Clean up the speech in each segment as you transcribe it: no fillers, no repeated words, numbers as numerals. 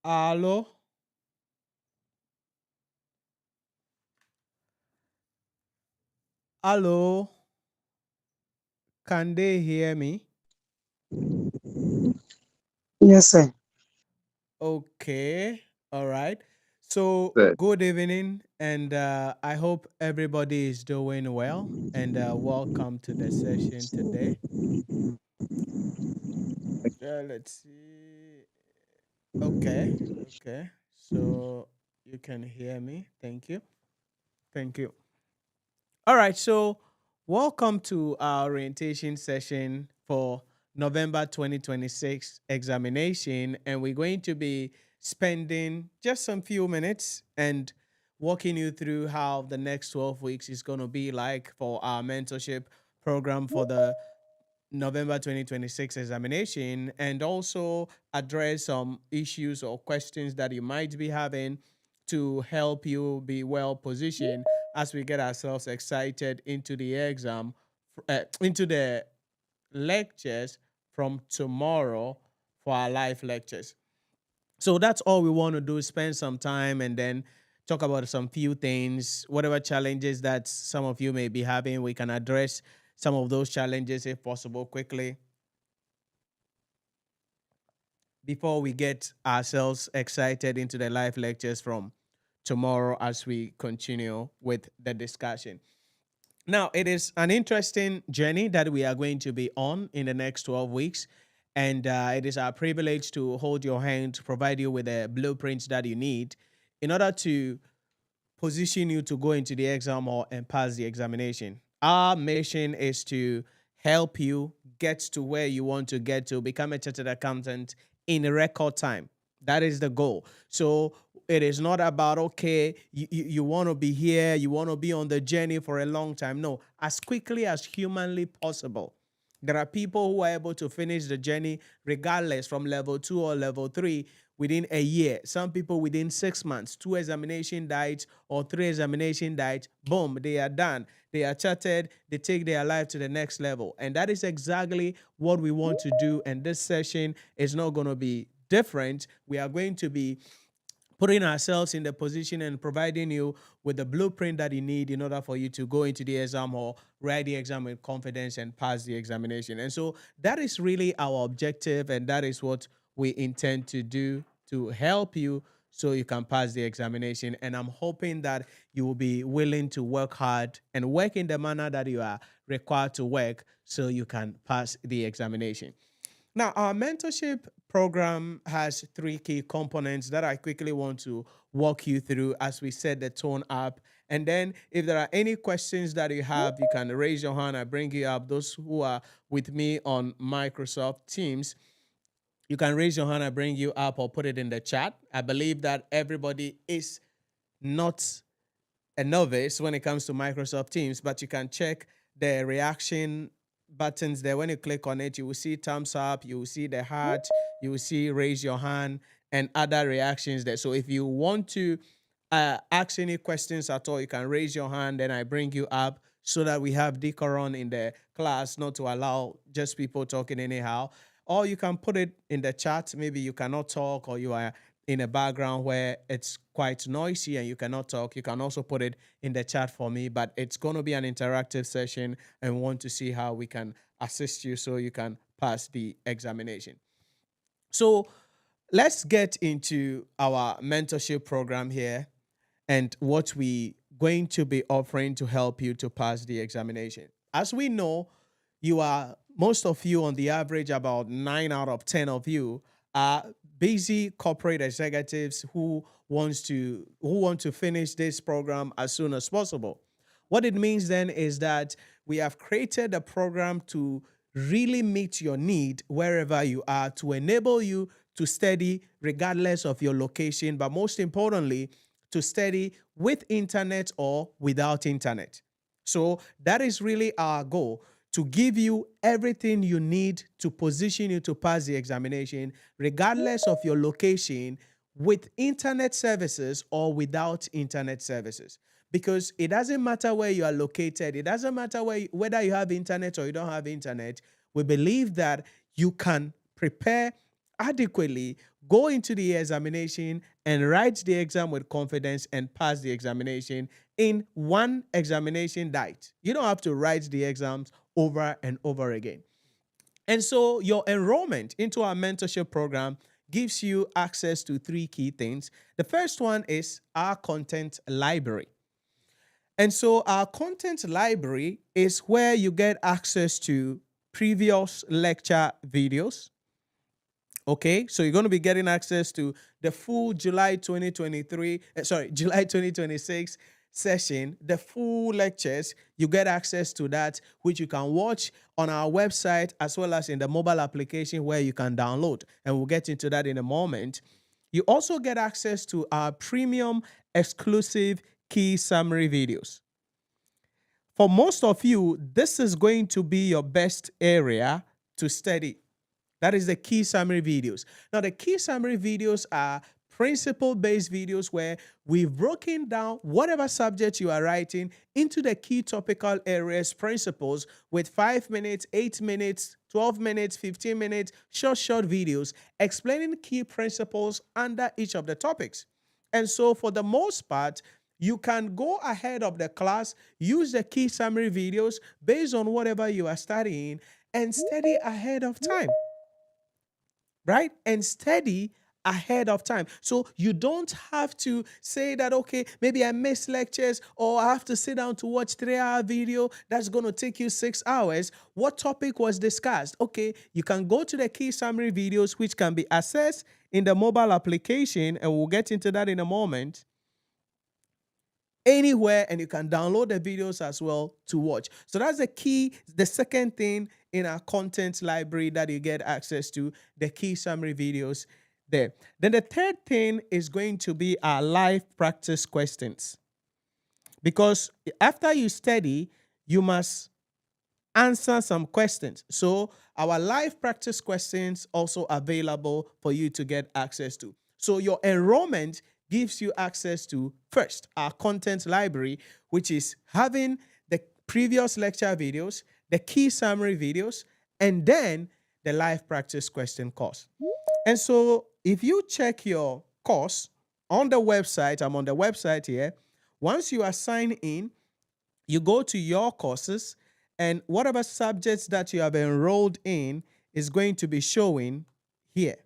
Hello, hello, can they hear me? Yes, sir. Okay, all right. So, Good. good evening, and I hope everybody is doing well. And welcome to the session today. Let's see. Okay, okay. So, you can hear me. Thank you. Thank you. All right, so welcome to our orientation session for November 2026 examination. And we're going to be spending just some few minutes and walking you through how the next 12 weeks is going to be like for our mentorship program for the November 2026 examination, and also address some issues or questions that you might be having to help you be well positioned as we get ourselves excited into the exam, into the lectures from tomorrow for our live lectures. So that's all we want to do, spend some time and then talk about some few things, whatever challenges that some of you may be having, we can address some of those challenges if possible quickly before we get ourselves excited into the live lectures from tomorrow as we continue with the discussion. Now, it is an interesting journey that we are going to be on in the next 12 weeks. And it is our privilege to hold your hand, to provide you with the blueprints that you need in order to position you to go into the exam or and pass the examination. Our mission is to help you get to where you want to get to, become a chartered accountant in a record time. That is the goal. So it is not about, okay, you want to be here, you want to be on the journey for a long time. No, as quickly as humanly possible. There are people who are able to finish the journey regardless from level 2 or level 3 within a year. Some people within 6 months, 2 examination dates or 3 examination dates, boom, they are done. They are charted, they take their life to the next level. And that is exactly what we want to do. And this session is not going to be different. We are going to be putting ourselves in the position and providing you with the blueprint that you need in order for you to go into the exam or write the exam with confidence and pass the examination. And so that is really our objective, and that is what we intend to do to help you so you can pass the examination. And I'm hoping that you will be willing to work hard and work in the manner that you are required to work so you can pass the examination. Now, our mentorship program has three key components that I quickly want to walk you through as we set the tone up. And then, if there are any questions that you have, you can raise your hand. I bring you up. Those who are with me on Microsoft Teams, you can raise your hand. I bring you up or put it in the chat. I believe that everybody is not a novice when it comes to Microsoft Teams, but you can check the reaction buttons there. When you click on it, you will see thumbs up, you will see the heart, you will see raise your hand, and other reactions there. So if you want to ask any questions at all, you can raise your hand and I bring you up so that we have decorum in the class, not to allow just people talking anyhow. Or you can put it in the chat. Maybe you cannot talk or you are in a background where it's quite noisy and you cannot talk. You can also put it in the chat for me, but it's going to be an interactive session and want to see how we can assist you so you can pass the examination. So let's get into our mentorship program here and what we going to be offering to help you to pass the examination. As we know, you are most of you on the average, about 9 out of 10 of you are busy corporate executives who want to finish this program as soon as possible. What it means then is that we have created a program to really meet your need wherever you are, to enable you to study regardless of your location, but most importantly, to study with internet or without internet. So that is really our goal, to give you everything you need to position you to pass the examination, regardless of your location, with internet services or without internet services. Because it doesn't matter where you are located, it doesn't matter whether you have internet or you don't have internet. We believe that you can prepare adequately, go into the examination and write the exam with confidence and pass the examination in one examination night. You don't have to write the exams over and over again. And so your enrollment into our mentorship program gives you access to three key things. The first one is our content library. And so our content library is where you get access to previous lecture videos. Okay, so you're going to be getting access to the full July 2026 session, the full lectures. You get access to that, which you can watch on our website as well as in the mobile application where you can download. And we'll get into that in a moment. You also get access to our premium exclusive key summary videos. For most of you, this is going to be your best area to study. That is the key summary videos. Now, the key summary videos are principle-based videos where we've broken down whatever subject you are writing into the key topical areas, principles with 5 minutes, 8 minutes, 12 minutes, 15 minutes, short videos explaining key principles under each of the topics. And so for the most part, you can go ahead of the class, use the key summary videos based on whatever you are studying and study ahead of time. Right? And study ahead of time. So you don't have to say that, okay, maybe I missed lectures or I have to sit down to watch 3-hour video. That's going to take you 6 hours. What topic was discussed? Okay, you can go to the key summary videos, which can be accessed in the mobile application, and we'll get into that in a moment. Anywhere, and you can download the videos as well to watch. So that's the key, the second thing in our content library that you get access to, the key summary videos there. Then the third thing is going to be our live practice questions. Because after you study, you must answer some questions. So our live practice questions also available for you to get access to. So your enrollment gives you access to, first, our content library, which is having the previous lecture videos, the key summary videos, and then the live practice question course. And so if you check your course on the website, I'm on the website here, once you are signed in, you go to your courses, and whatever subjects that you have enrolled in is going to be showing here.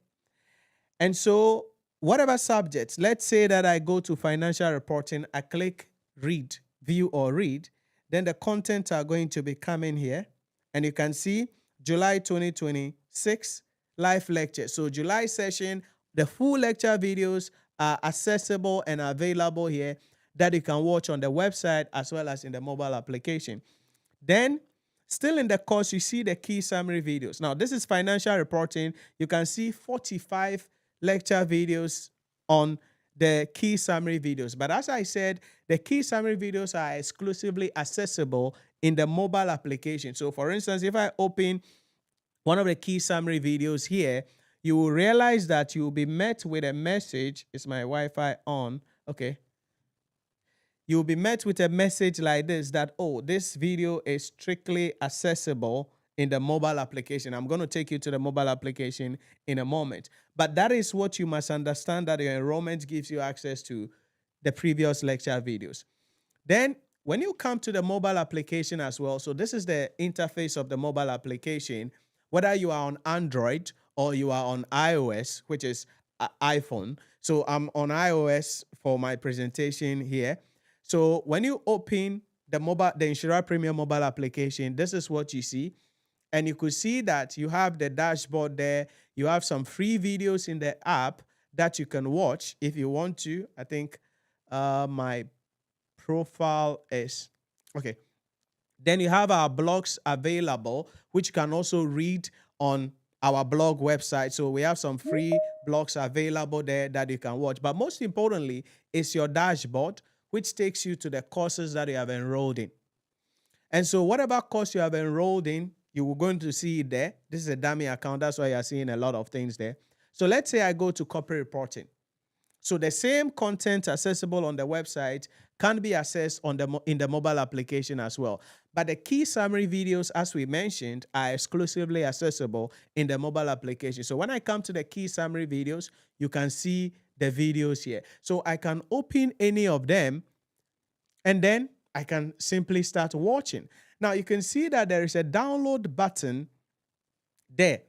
And so whatever subjects, let's say that I go to financial reporting, I click read, view or read, then the content are going to be coming here. And you can see July 2026 live lecture. So July session, the full lecture videos are accessible and available here that you can watch on the website as well as in the mobile application. Then, still in the course, you see the key summary videos. Now, this is financial reporting. You can see 45 lecture videos on the key summary videos. But as I said, the key summary videos are exclusively accessible in the mobile application. So for instance, if I open one of the key summary videos here, you will realize that you will be met with a message. Is my Wi-Fi on? Okay. You will be met with a message like this that, oh, this video is strictly accessible in the mobile application. I'm going to take you to the mobile application in a moment. But that is what you must understand, that your enrollment gives you access to the previous lecture videos. Then when you come to the mobile application as well, so this is the interface of the mobile application, whether you are on Android or you are on iOS, which is iPhone. So I'm on iOS for my presentation here. So when you open the Nhyira Premium mobile application, this is what you see. And you could see that you have the dashboard there. You have some free videos in the app that you can watch if you want to. I think my profile is okay. Then you have our blogs available, which you can also read on our blog website. So we have some free blogs available there that you can watch. But most importantly, it's your dashboard, which takes you to the courses that you have enrolled in. And so whatever course you have enrolled in, you are going to see it there. This is a dummy account. That's why you're seeing a lot of things there. So let's say I go to corporate reporting. So the same content accessible on the website can be accessed on in the mobile application as well. But the key summary videos, as we mentioned, are exclusively accessible in the mobile application. So when I come to the key summary videos, you can see the videos here. So I can open any of them and then I can simply start watching. Now you can see that there is a download button there.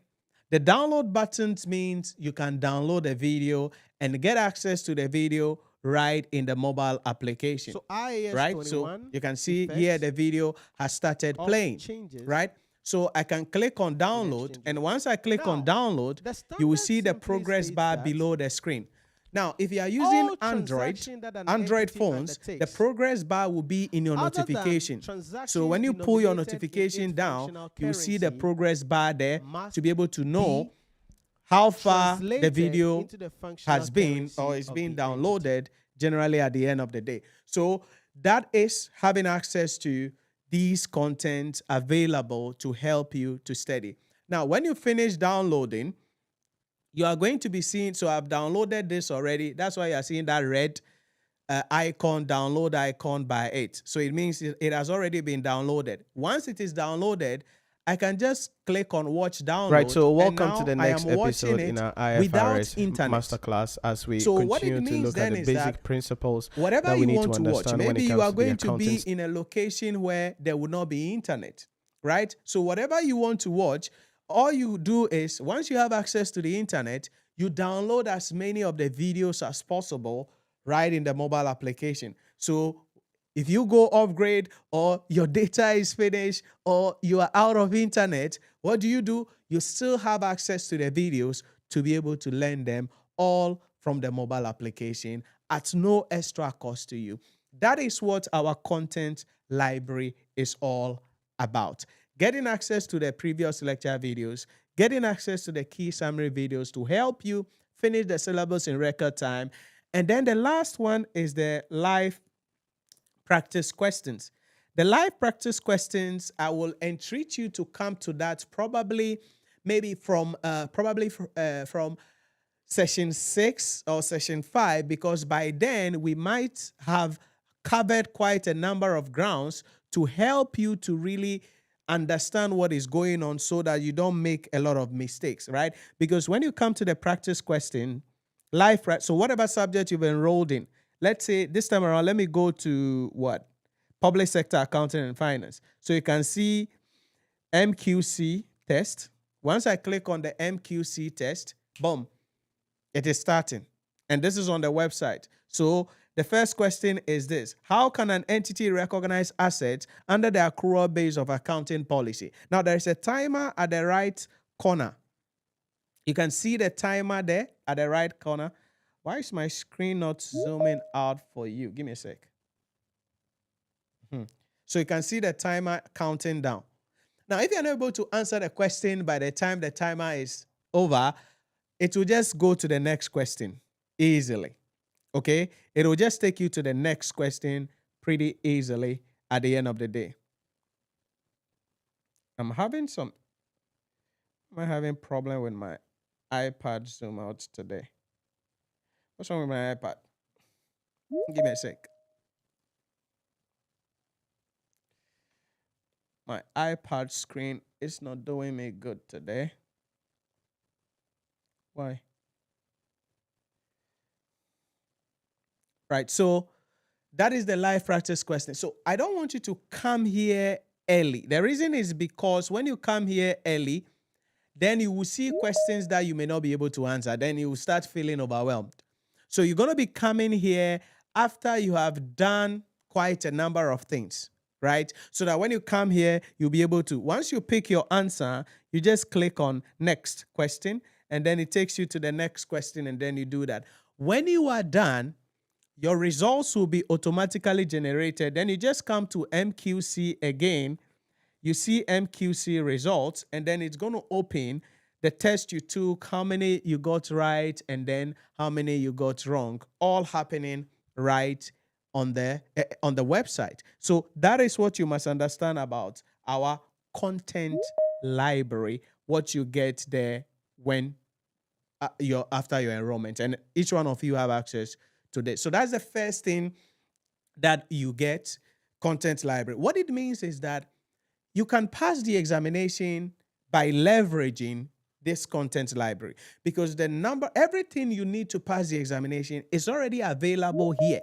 The download button means you can download a video and get access to the video right in the mobile application. So IAS right? 21, So you can see here the video has started playing, right? So I can click on download, and once I click on download, you will see the progress bar below the screen. Now, if you are using Android phones, the progress bar will be in your notification. So when you pull your notification down, you will see the progress bar there to be able to know how far the video has been or is being downloaded generally at the end of the day. So that is having access to these contents available to help you to study. Now, when you finish downloading, you are going to be seeing, so I've downloaded this already. That's why you're seeing that red icon, download icon by it. So it means it has already been downloaded. Once it is downloaded, I can just click on watch download. Right, so welcome to the next episode in our IFRS masterclass as we continue to look at the basic principles whatever that we you need want to to watch, understand when maybe it you comes are to going the to be in a location where there will not be internet, right? So whatever you want to watch, all you do is once you have access to the internet, you download as many of the videos as possible right in the mobile application. So if you go off grid or your data is finished or you are out of internet, what do? You still have access to the videos to be able to learn them all from the mobile application at no extra cost to you. That is what our content library is all about. Getting access to the previous lecture videos, getting access to the key summary videos to help you finish the syllabus in record time. And then the last one is the live practice questions. The live practice questions, I will entreat you to come to that probably from session 6 or session 5, because by then we might have covered quite a number of grounds to help you to really understand what is going on so that you don't make a lot of mistakes, right? Because when you come to the practice question, so whatever subject you've enrolled in, let's say this time around, let me go to what? Public sector accounting and finance. So you can see MQC test. Once I click on the MQC test, boom, it is starting. And this is on the website. So the first question is this: how can an entity recognize assets under the accrual base of accounting policy? Now, there is a timer at the right corner. You can see the timer there at the right corner. Why is my screen not zooming out for you? Give me a sec. So you can see the timer counting down. Now, if you're not able to answer the question by the time the timer is over, it will just go to the next question easily. Okay? It will just take you to the next question pretty easily at the end of the day. Am I having problem with my iPad zoom out today? What's wrong with my iPad? Give me a sec. My iPad screen is not doing me good today. Why? Right, so that is the live practice question. So I don't want you to come here early. The reason is because when you come here early, then you will see questions that you may not be able to answer. Then you will start feeling overwhelmed. So you're going to be coming here after you have done quite a number of things, right? So that when you come here, you'll be able to, once you pick your answer, you just click on next question, and then it takes you to the next question, and then you do that. When you are done, your results will be automatically generated. Then you just come to MQC again. You see MQC results, and then it's going to open the test you took, how many you got right, and then how many you got wrong, all happening right on the website. So that is what you must understand about our content library, what you get there when after your enrollment, and each one of you have access to this. So that's the first thing that you get, content library. What it means is that you can pass the examination by leveraging this content library, because everything you need to pass the examination is already available here.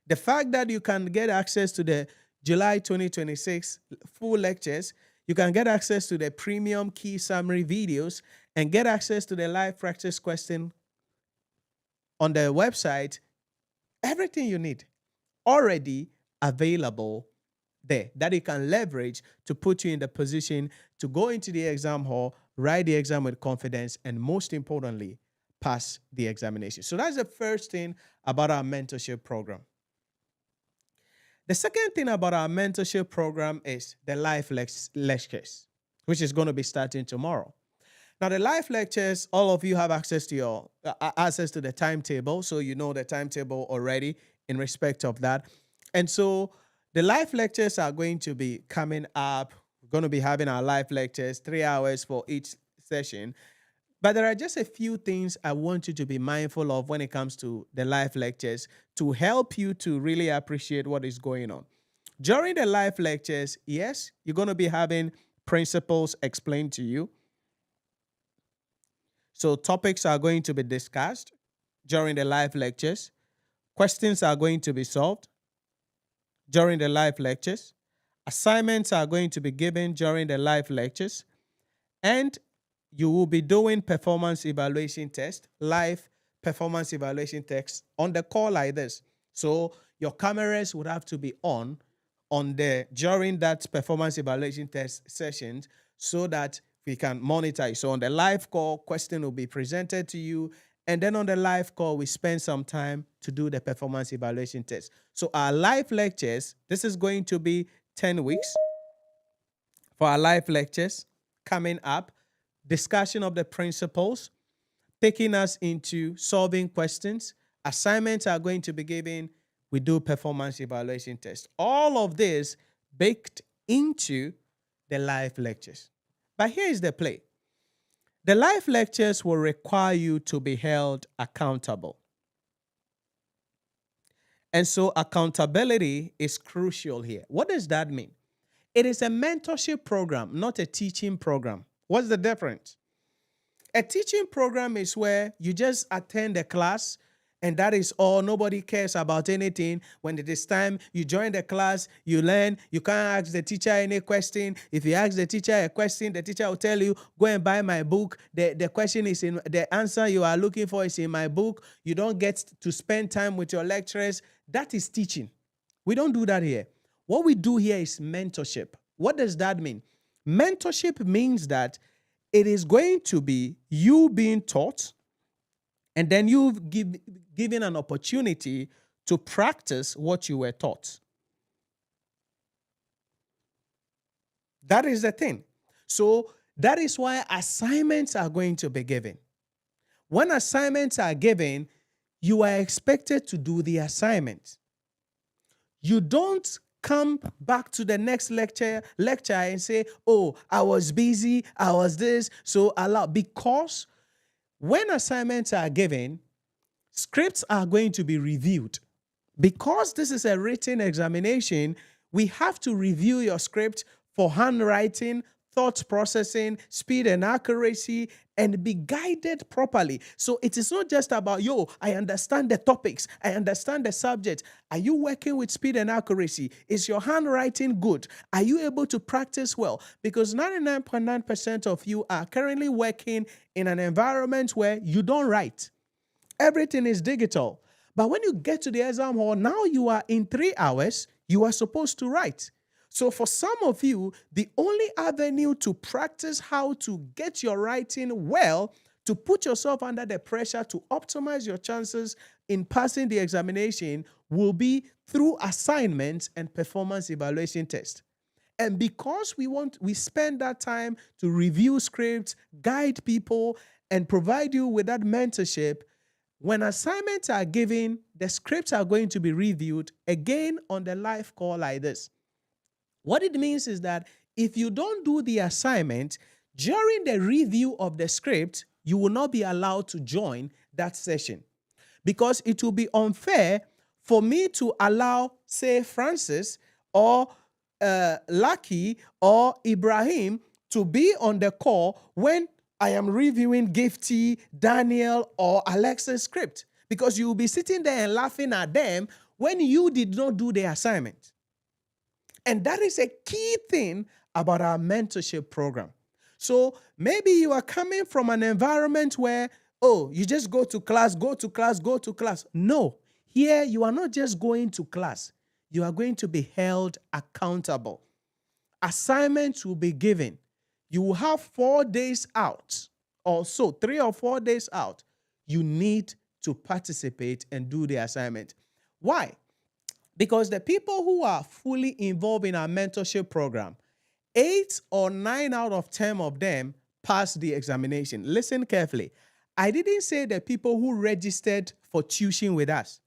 The fact that you can get access to the July 2026 full lectures, you can get access to the premium key summary videos, and get access to the live practice question on the website. Everything you need already available there that you can leverage to put you in the position to go into the exam hall, write the exam with confidence, and most importantly, pass the examination. So that's the first thing about our mentorship program. The second thing about our mentorship program is the live lectures, which is going to be starting tomorrow. Now, the live lectures, all of you have access to the timetable, so you know the timetable already in respect of that. And so the live lectures are going to be coming up. We're going to be having our live lectures, 3 hours for each session. But there are just a few things I want you to be mindful of when it comes to the live lectures to help you to really appreciate what is going on. During the live lectures, yes, you're going to be having principles explained to you. So topics are going to be discussed during the live lectures. Questions are going to be solved during the live lectures. Assignments are going to be given during the live lectures. And you will be doing performance evaluation tests, live performance evaluation tests on the call like this. So your cameras would have to be on during that performance evaluation test sessions so that we can monitor you. So on the live call, question will be presented to you. And then on the live call, we spend some time to do the performance evaluation test. So our live lectures, this is going to be 10 weeks for our live lectures coming up. Discussion of the principles, taking us into solving questions. Assignments are going to be given. We do performance evaluation tests. All of this baked into the live lectures. But here is the play. The live lectures will require you to be held accountable. And so accountability is crucial here. What does that mean? It is a mentorship program, not a teaching program. What's the difference? A teaching program is where you just attend a class and that is all. Nobody cares about anything. When it is time, you join the class, you learn. You can't ask the teacher any question. If you ask the teacher a question, the teacher will tell you, go and buy my book. The question is in the answer you are looking for is in my book. You don't get to spend time with your lecturers. That is teaching. We don't do that here. What we do here is mentorship. What does that mean? Mentorship means that it is going to be you being taught, and then you've given an opportunity to practice what you were taught. That is the thing. So that is why assignments are going to be given. When assignments are given, you are expected to do the assignment. You don't come back to the next lecture and say, oh, I was busy, I was this, so allow. Because when assignments are given, scripts are going to be reviewed. Because this is a written examination, we have to review your script for handwriting, thought processing, speed and accuracy, and be guided properly. So it is not just about, I understand the topics, I understand the subject. Are you working with speed and accuracy? Is your handwriting good? Are you able to practice well? Because 99.9% of you are currently working in an environment where you don't write. Everything is digital. But when you get to the exam hall, now you are in 3 hours, you are supposed to write. So for some of you, the only avenue to practice how to get your writing well, to put yourself under the pressure to optimize your chances in passing the examination, will be through assignments and performance evaluation tests. And because we spend that time to review scripts, guide people, and provide you with that mentorship, when assignments are given, the scripts are going to be reviewed again on the live call like this. What it means is that if you don't do the assignment, during the review of the script, you will not be allowed to join that session, because it will be unfair for me to allow, say, Francis or Lucky or Ibrahim to be on the call when I am reviewing Gifty, Daniel, or Alexa's script, because you will be sitting there and laughing at them when you did not do the assignment. And that is a key thing about our mentorship program. So maybe you are coming from an environment where, oh, you just go to class, go to class, go to class. No, here you are not just going to class. You are going to be held accountable. Assignments will be given. You will have 4 days out, or so, 3 or 4 days out. You need to participate and do the assignment. Why? Because the people who are fully involved in our mentorship program, 8 or 9 out of 10 of them pass the examination. Listen carefully. I didn't say the people who registered for tuition with us.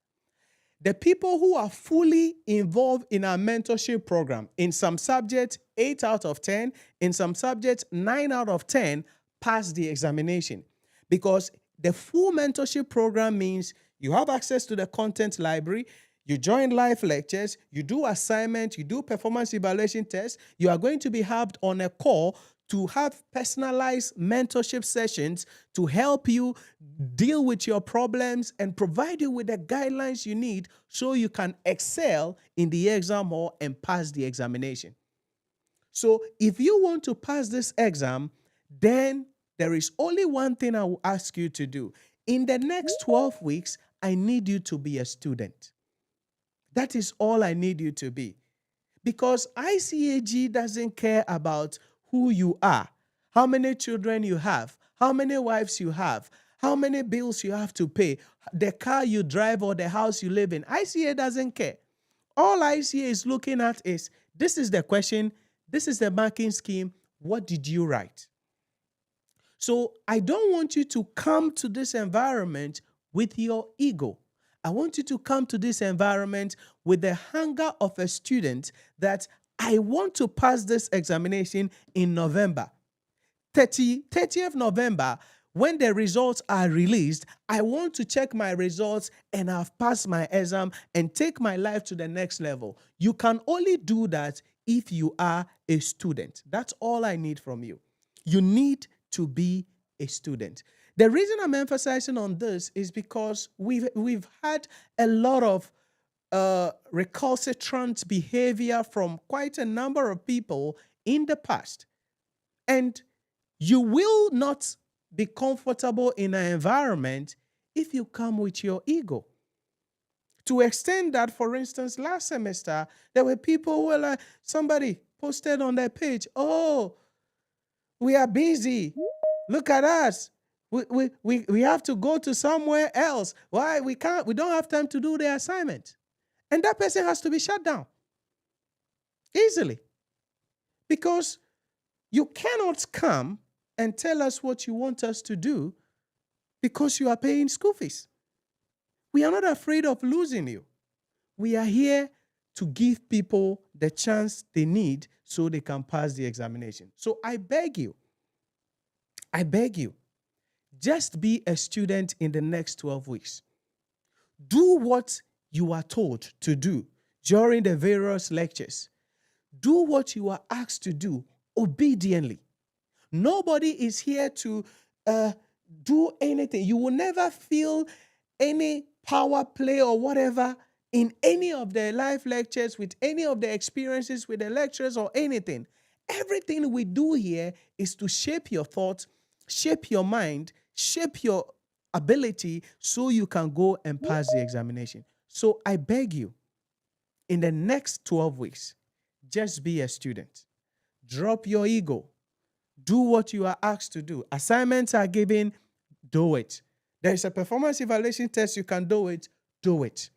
The people who are fully involved in our mentorship program, in some subjects, 8 out of 10, in some subjects, 9 out of 10 pass the examination. Because the full mentorship program means you have access to the content library, you join live lectures, you do assignments, you do performance evaluation tests. You are going to be helped on a call to have personalized mentorship sessions to help you deal with your problems and provide you with the guidelines you need so you can excel in the exam hall and pass the examination. So if you want to pass this exam, then there is only one thing I will ask you to do. In the next 12 weeks, I need you to be a student. That is all I need you to be. Because ICAG doesn't care about who you are, how many children you have, how many wives you have, how many bills you have to pay, the car you drive or the house you live in. ICA doesn't care. All ICA is looking at is, this is the question, this is the marking scheme, what did you write? So I don't want you to come to this environment with your ego. I want you to come to this environment with the hunger of a student that I want to pass this examination in November. 30th November, when the results are released, I want to check my results and I've passed my exam and take my life to the next level. You can only do that if you are a student. That's all I need from you. You need to be a student. The reason I'm emphasizing on this is because we've had a lot of recalcitrant behavior from quite a number of people in the past. And you will not be comfortable in an environment if you come with your ego. To extend that, for instance, last semester, there were people who were like, somebody posted on their page, oh, we are busy. Look at us. We have to go to somewhere else. Why? We don't have time to do the assignment. And that person has to be shut down easily. Because you cannot come and tell us what you want us to do because you are paying school fees. We are not afraid of losing you. We are here to give people the chance they need so they can pass the examination. So I beg you, just be a student in the next 12 weeks. Do what you are told to do during the various lectures. Do what you are asked to do obediently. Nobody is here to do anything. You will never feel any power play or whatever in any of the live lectures, with any of the experiences with the lecturers or anything. Everything we do here is to shape your thoughts, shape your mind, shape your ability so you can go and pass the examination. So I beg you, in the next 12 weeks, just be a student. Drop your ego. Do what you are asked to do. Assignments are given, do it. There is a performance evaluation test, you can do it, do it.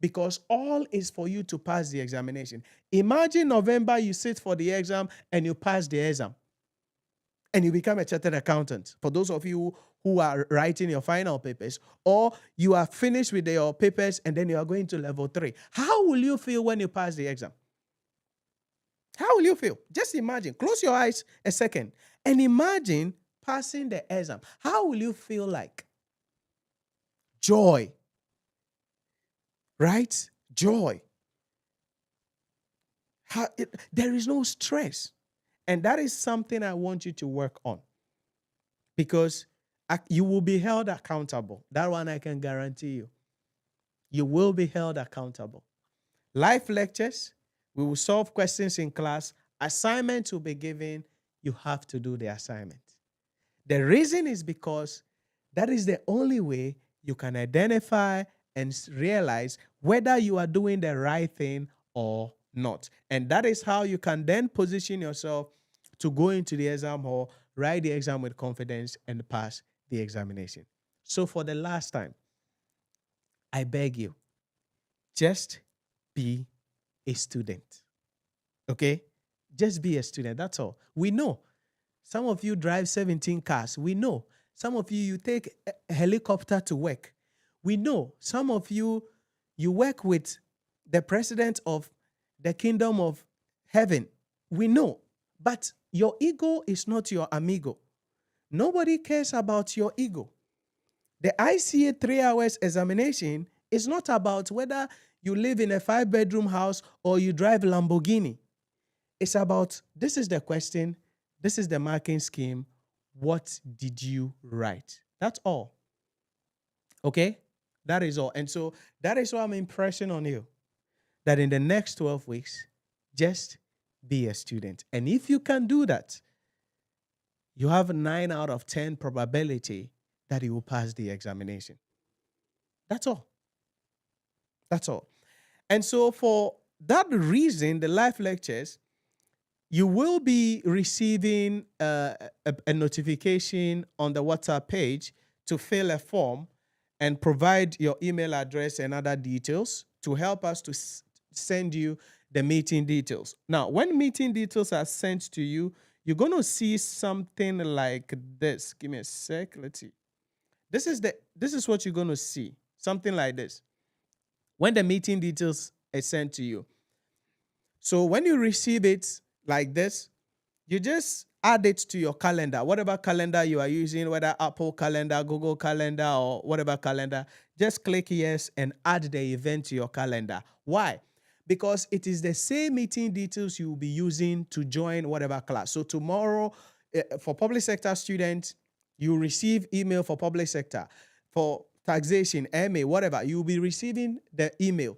Because all is for you to pass the examination. Imagine November, you sit for the exam and you pass the exam. And you become a chartered accountant. For those of you who are writing your final papers, or you are finished with your papers and then you are going to level 3. How will you feel when you pass the exam? How will you feel? Just imagine. Close your eyes a second and imagine passing the exam, how will you feel like? Joy. Right? Joy. There is no stress. And that is something I want you to work on. Because you will be held accountable. That one I can guarantee you. You will be held accountable. Live lectures, we will solve questions in class. Assignments will be given. You have to do the assignment. The reason is because that is the only way you can identify and realize whether you are doing the right thing or not. And that is how you can then position yourself to go into the exam hall, write the exam with confidence, and pass the examination. So for the last time, I beg you, just be a student. Okay? Just be a student. That's all. We know. Some of you drive 17 cars. We know. Some of you take a helicopter to work. We know. Some of you work with the president of the kingdom of heaven. We know. But your ego is not your amigo. Nobody cares about your ego. The ICA 3 hours examination is not about whether you live in a 5-bedroom house or you drive Lamborghini. It's about, this is the question, this is the marking scheme, what did you write? That's all. Okay? That is all. And so that is what I'm impressing on you. That in the next 12 weeks, just be a student. And if you can do that, you have a 9 out of 10 probability that you will pass the examination. That's all. That's all. And so for that reason, the live lectures, you will be receiving a notification on the WhatsApp page to fill a form and provide your email address and other details to help us to send you the meeting details. Now, when meeting details are sent to you, you're going to see something like this. Give me a sec. Let's see. This is what you're going to see. Something like this. When the meeting details are sent to you. So when you receive it like this, you just add it to your calendar. Whatever calendar you are using, whether Apple Calendar, Google Calendar, or whatever calendar, just click yes and add the event to your calendar. Why? Because it is the same meeting details you will be using to join whatever class. So tomorrow, for public sector students, you receive email for public sector. For taxation, MA, whatever, you will be receiving the email.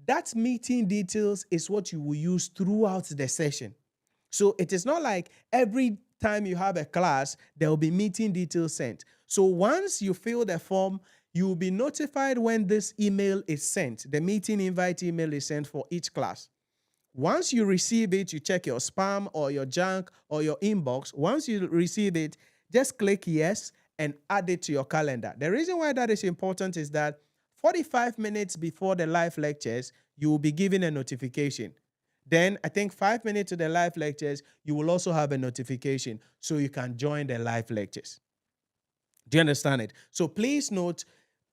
That meeting details is what you will use throughout the session. So it is not like every time you have a class, there will be meeting details sent. So once you fill the form, you will be notified when this email is sent. The meeting invite email is sent for each class. Once you receive it, you check your spam or your junk or your inbox. Once you receive it, just click yes and add it to your calendar. The reason why that is important is that 45 minutes before the live lectures, you will be given a notification. Then I think 5 minutes to the live lectures, you will also have a notification so you can join the live lectures. Do you understand it? So please note,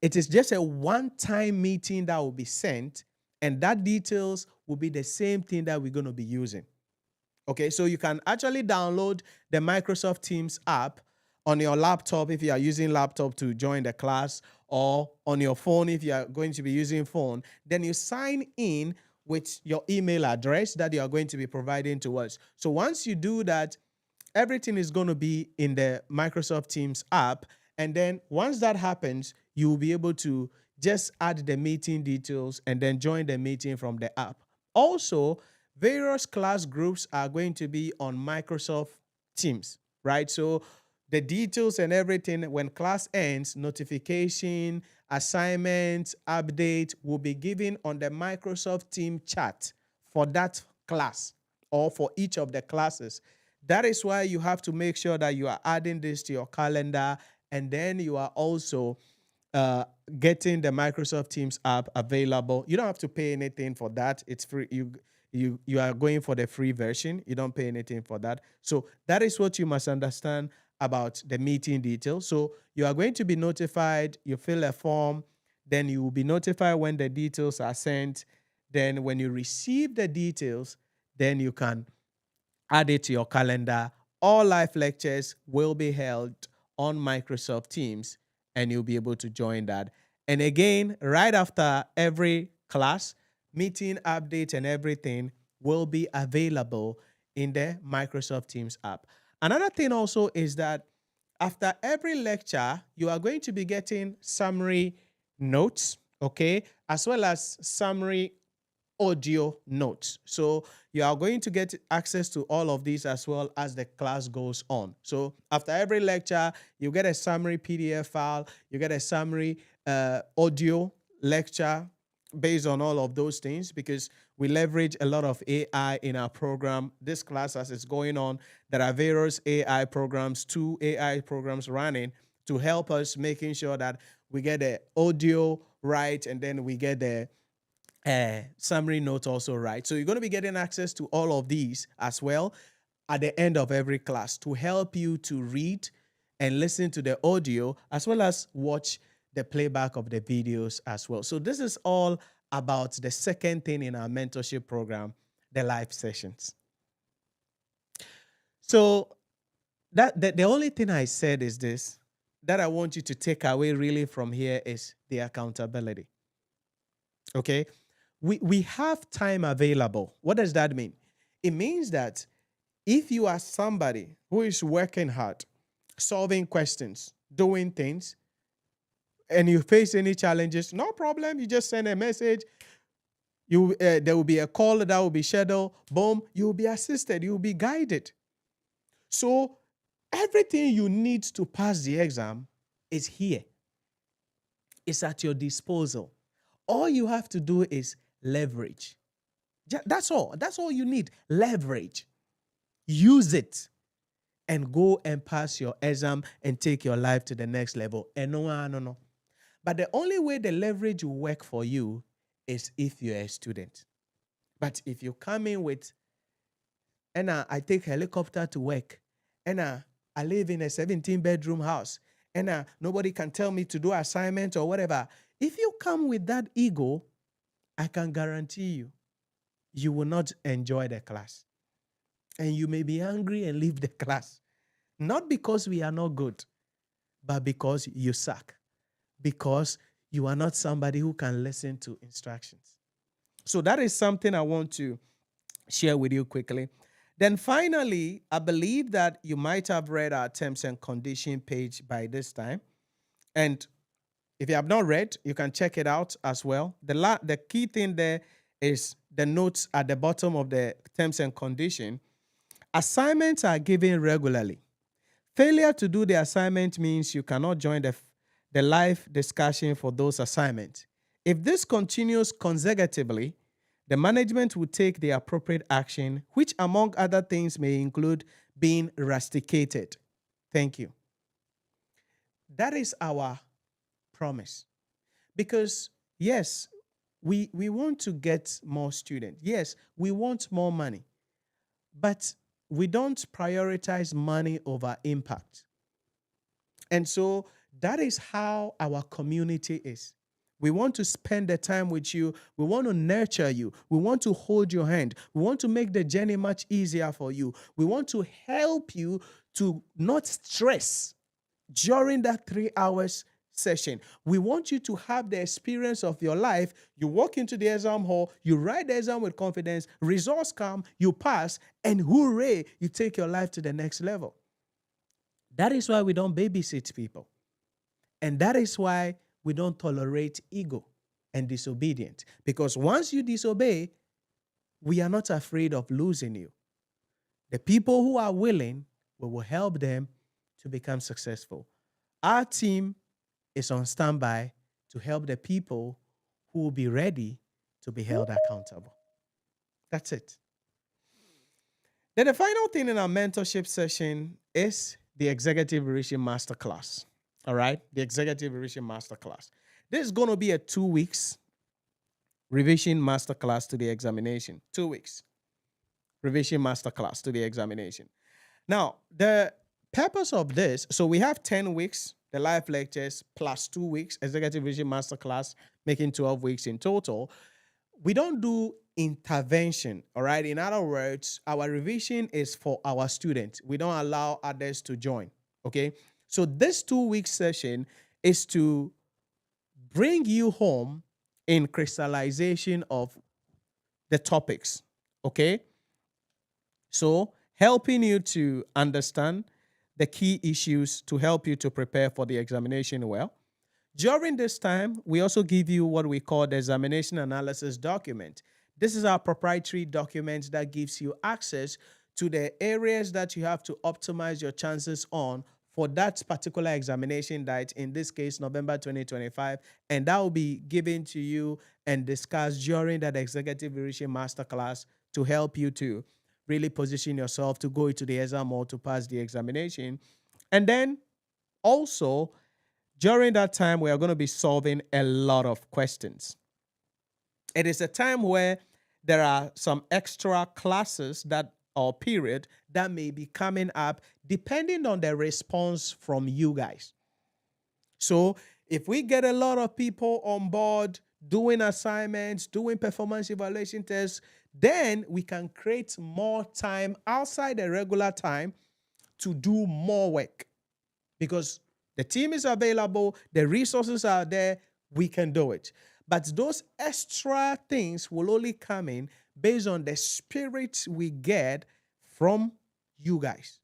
it is just a one-time meeting that will be sent, and that details will be the same thing that we're going to be using. Okay, so you can actually download the Microsoft Teams app on your laptop if you are using laptop to join the class, or on your phone if you are going to be using phone. Then you sign in with your email address that you are going to be providing to us. So once you do that, everything is going to be in the Microsoft Teams app. And then once that happens, you will be able to just add the meeting details and then join the meeting from the app. Also, various class groups are going to be on Microsoft Teams, right? So the details and everything, when class ends, notification, assignments, update will be given on the Microsoft Team chat for that class or for each of the classes. That is why you have to make sure that you are adding this to your calendar, and then you are also getting the Microsoft Teams app available. You don't have to pay anything for that. It's free. You are going for the free version. You don't pay anything for that. So that is what you must understand about the meeting details. So you are going to be notified. You fill a form. Then you will be notified when the details are sent. Then when you receive the details, then you can add it to your calendar. all live lectures will be held on Microsoft Teams, and you'll be able to join that. And again, right after every class, meeting updates and everything will be available in the Microsoft Teams app. Another thing also is that after every lecture, you are going to be getting summary notes, okay, as well as summary audio notes. So you are going to get access to all of these as well as the class goes on. So after every lecture, you get a summary PDF file, you get a summary audio lecture based on all of those things, because we leverage a lot of AI in our program. This class, as it's going on, there are various AI programs, 2 AI programs running to help us making sure that we get the audio right, and then we get the summary notes also right. So you're going to be getting access to all of these as well at the end of every class to help you to read and listen to the audio, as well as watch the playback of the videos as well. So this is all about the second thing in our mentorship program, the live sessions. So the only thing I said is this, that I want you to take away really from here is the accountability. Okay? We have time available. What does that mean? It means that if you are somebody who is working hard, solving questions, doing things, and you face any challenges, no problem. You just send a message. There will be a call that will be scheduled. Boom, you will be assisted. You will be guided. So everything you need to pass the exam is here. It's at your disposal. All you have to do is leverage. That's all. That's all you need. Leverage. Use it. And go and pass your exam and take your life to the next level. And no. But the only way the leverage will work for you is if you're a student. But if you come in with, and I take helicopter to work, and I live in a 17-bedroom house, and nobody can tell me to do assignments or whatever. If you come with that ego, I can guarantee you will not enjoy the class. And you may be angry and leave the class. Not because we are not good, but because you suck. Because you are not somebody who can listen to instructions. So that is something I want to share with you quickly. Then finally, I believe that you might have read our terms and condition page by this time. And if you have not read, you can check it out as well. The key thing there is the notes at the bottom of the terms and condition. Assignments are given regularly. Failure to do the assignment means you cannot join the live discussion for those assignments. If this continues consecutively, the management will take the appropriate action, which among other things may include being rusticated. Thank you. That is our promise. Because yes, we want to get more students. Yes, we want more money. But we don't prioritize money over impact. And so that is how our community is. We want to spend the time with you. We want to nurture you. We want to hold your hand. We want to make the journey much easier for you. We want to help you to not stress during that 3 hours session. We want you to have the experience of your life. You walk into the exam hall, you write the exam with confidence, results come, you pass, and hooray, you take your life to the next level. That is why we don't babysit people. And that is why we don't tolerate ego and disobedience. Because once you disobey, we are not afraid of losing you. The people who are willing, we will help them to become successful. Our team is on standby to help the people who will be ready to be held accountable. That's it. Then the final thing in our mentorship session is the Executive Revision Masterclass. All right? The Executive Revision Masterclass. This is going to be a 2 weeks revision masterclass to the examination. 2 weeks. Revision masterclass to the examination. Now, the purpose of this, so we have 10 weeks, the live lectures, plus 2 weeks, Executive Revision Masterclass, making 12 weeks in total. We don't do intervention. All right. In other words, our revision is for our students. We don't allow others to join. Okay. So this 2-week session is to bring you home in crystallization of the topics. Okay. So helping you to understand the key issues to help you to prepare for the examination well. During this time, we also give you what we call the examination analysis document. This is our proprietary document that gives you access to the areas that you have to optimize your chances on for that particular examination date, in this case, November 2025. And that will be given to you and discussed during that Executive Revision Masterclass to help you to really position yourself to go into the exam or to pass the examination. And then also, during that time, we are going to be solving a lot of questions. It is a time where there are some extra classes that or period that may be coming up depending on the response from you guys. So if we get a lot of people on board doing assignments, doing performance evaluation tests, then we can create more time outside the regular time to do more work. Because the team is available, the resources are there, we can do it. But those extra things will only come in based on the spirit we get from you guys.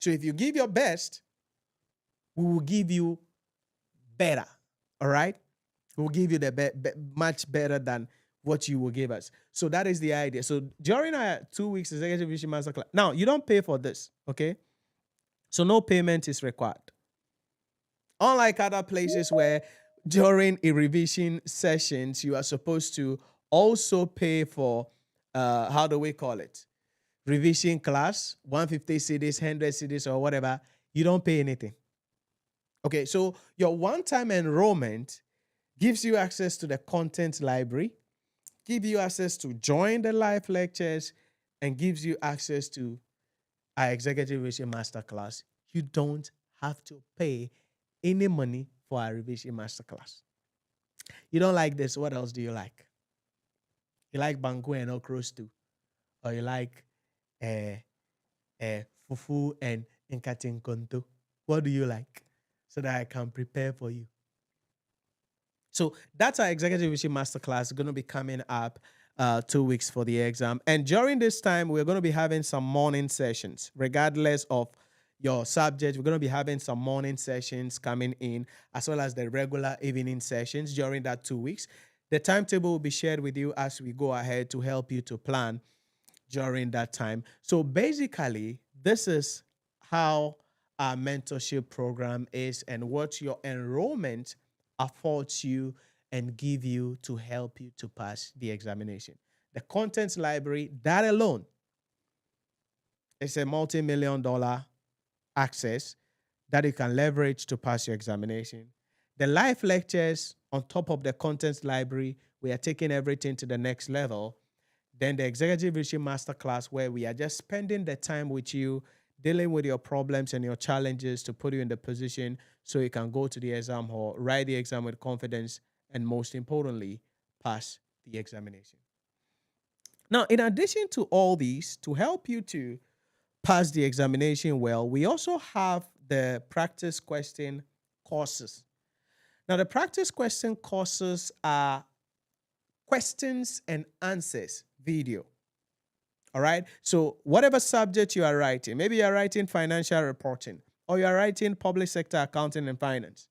So if you give your best, we will give you better. All right? We'll give you the much better than what you will give us. So that is the idea. So during our 2 weeks Executive Revision Masterclass, now you don't pay for this, okay? So no payment is required. Unlike other places where during a revision sessions, you are supposed to also pay for, how do we call it? Revision class, 150 cedis, 100 cedis, or whatever. You don't pay anything. Okay, so your one-time enrollment gives you access to the content library, gives you access to join the live lectures, and gives you access to our Executive Revision Masterclass. You don't have to pay any money for our Revision Masterclass. You don't like this, what else do you like? You like banku and okra stew? Or you like fufu and nkatinkonto? What do you like? So that I can prepare for you. So that's our Executive Revision Masterclass. Going to be coming up 2 weeks for the exam. And during this time, we're going to be having some morning sessions, regardless of your subject. We're going to be having some morning sessions coming in, as well as the regular evening sessions during that 2 weeks. The timetable will be shared with you as we go ahead to help you to plan during that time. So basically, this is how our mentorship program is and what your enrollment affords you and give you to help you to pass the examination. The contents library, that alone, is a multi-million-dollar access that you can leverage to pass your examination. The live lectures on top of the contents library, we are taking everything to the next level. Then the Executive Revision Masterclass, where we are just spending the time with you, dealing with your problems and your challenges to put you in the position so you can go to the exam hall, write the exam with confidence, and most importantly, pass the examination. Now, in addition to all these, to help you to pass the examination well, we also have the practice question courses. Now, the practice question courses are questions and answers video. All right. So whatever subject you are writing, maybe you're writing financial reporting or you're writing public sector accounting and finance.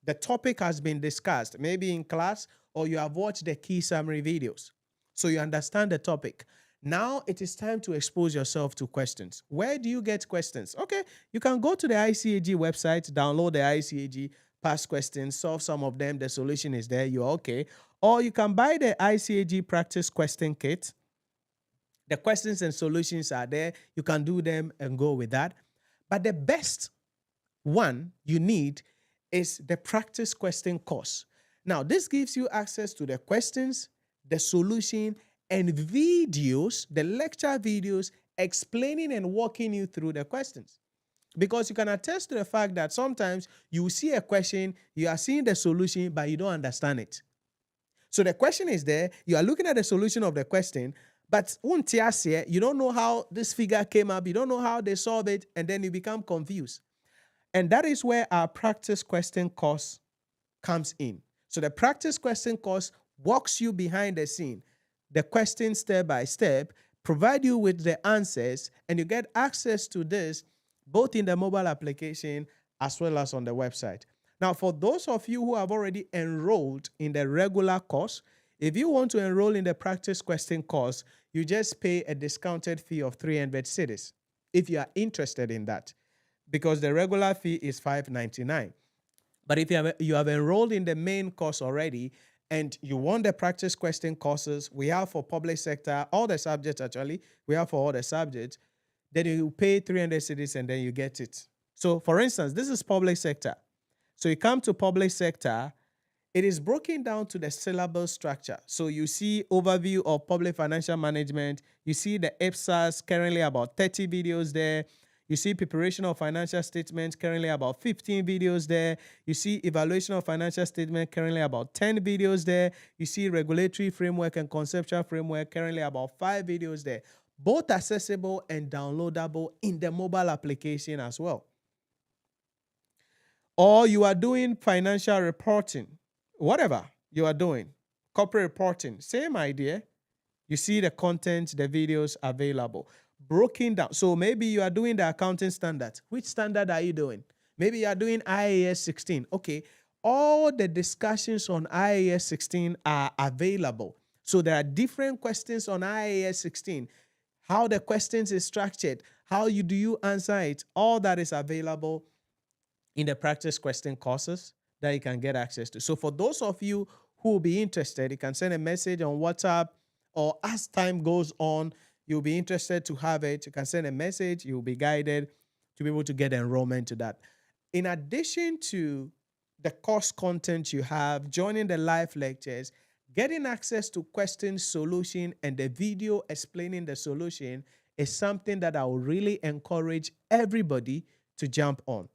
The topic has been discussed, maybe in class, or you have watched the key summary videos. So you understand the topic. Now it is time to expose yourself to questions. Where do you get questions? Okay, you can go to the ICAG website, download the ICAG past questions, solve some of them. The solution is there. You're okay. Or you can buy the ICAG practice question kit. The questions and solutions are there. You can do them and go with that. But the best one you need is the practice question course. Now, this gives you access to the questions, the solution, and videos, the lecture videos, explaining and walking you through the questions. Because you can attest to the fact that sometimes you see a question, you are seeing the solution, but you don't understand it. So the question is there, you are looking at the solution of the question, but you don't know how this figure came up, you don't know how they solve it, and then you become confused. And that is where our practice question course comes in. So the practice question course walks you behind the scene, the question step by step, provide you with the answers, and you get access to this both in the mobile application as well as on the website. Now, for those of you who have already enrolled in the regular course, if you want to enroll in the practice question course, you just pay a discounted fee of 300 cedis if you are interested in that, because the regular fee is $599. But if you have enrolled in the main course already and you want the practice question courses, we have for public sector, all the subjects actually, we have for all the subjects, then you pay 300 cedis and then you get it. So for instance, this is public sector. So you come to public sector, it is broken down to the syllabus structure. So you see overview of public financial management. You see the IPSAS, currently about 30 videos there. You see preparation of financial statements, currently about 15 videos there. You see evaluation of financial statement, currently about 10 videos there. You see regulatory framework and conceptual framework, currently about 5 videos there. Both accessible and downloadable in the mobile application as well. Or you are doing financial reporting, whatever you are doing, corporate reporting, same idea. You see the content, the videos available, broken down. So maybe you are doing the accounting standard. Which standard are you doing? Maybe you are doing IAS 16. Okay, all the discussions on IAS 16 are available. So there are different questions on IAS 16. How the questions is structured, how do you answer it, all that is available in the practice question courses that you can get access to. So for those of you who will be interested, you can send a message on WhatsApp, or as time goes on, you'll be interested to have it. You can send a message, you'll be guided to be able to get enrollment to that. In addition to the course content you have, joining the live lectures, getting access to question solution and the video explaining the solution is something that I will really encourage everybody to jump on.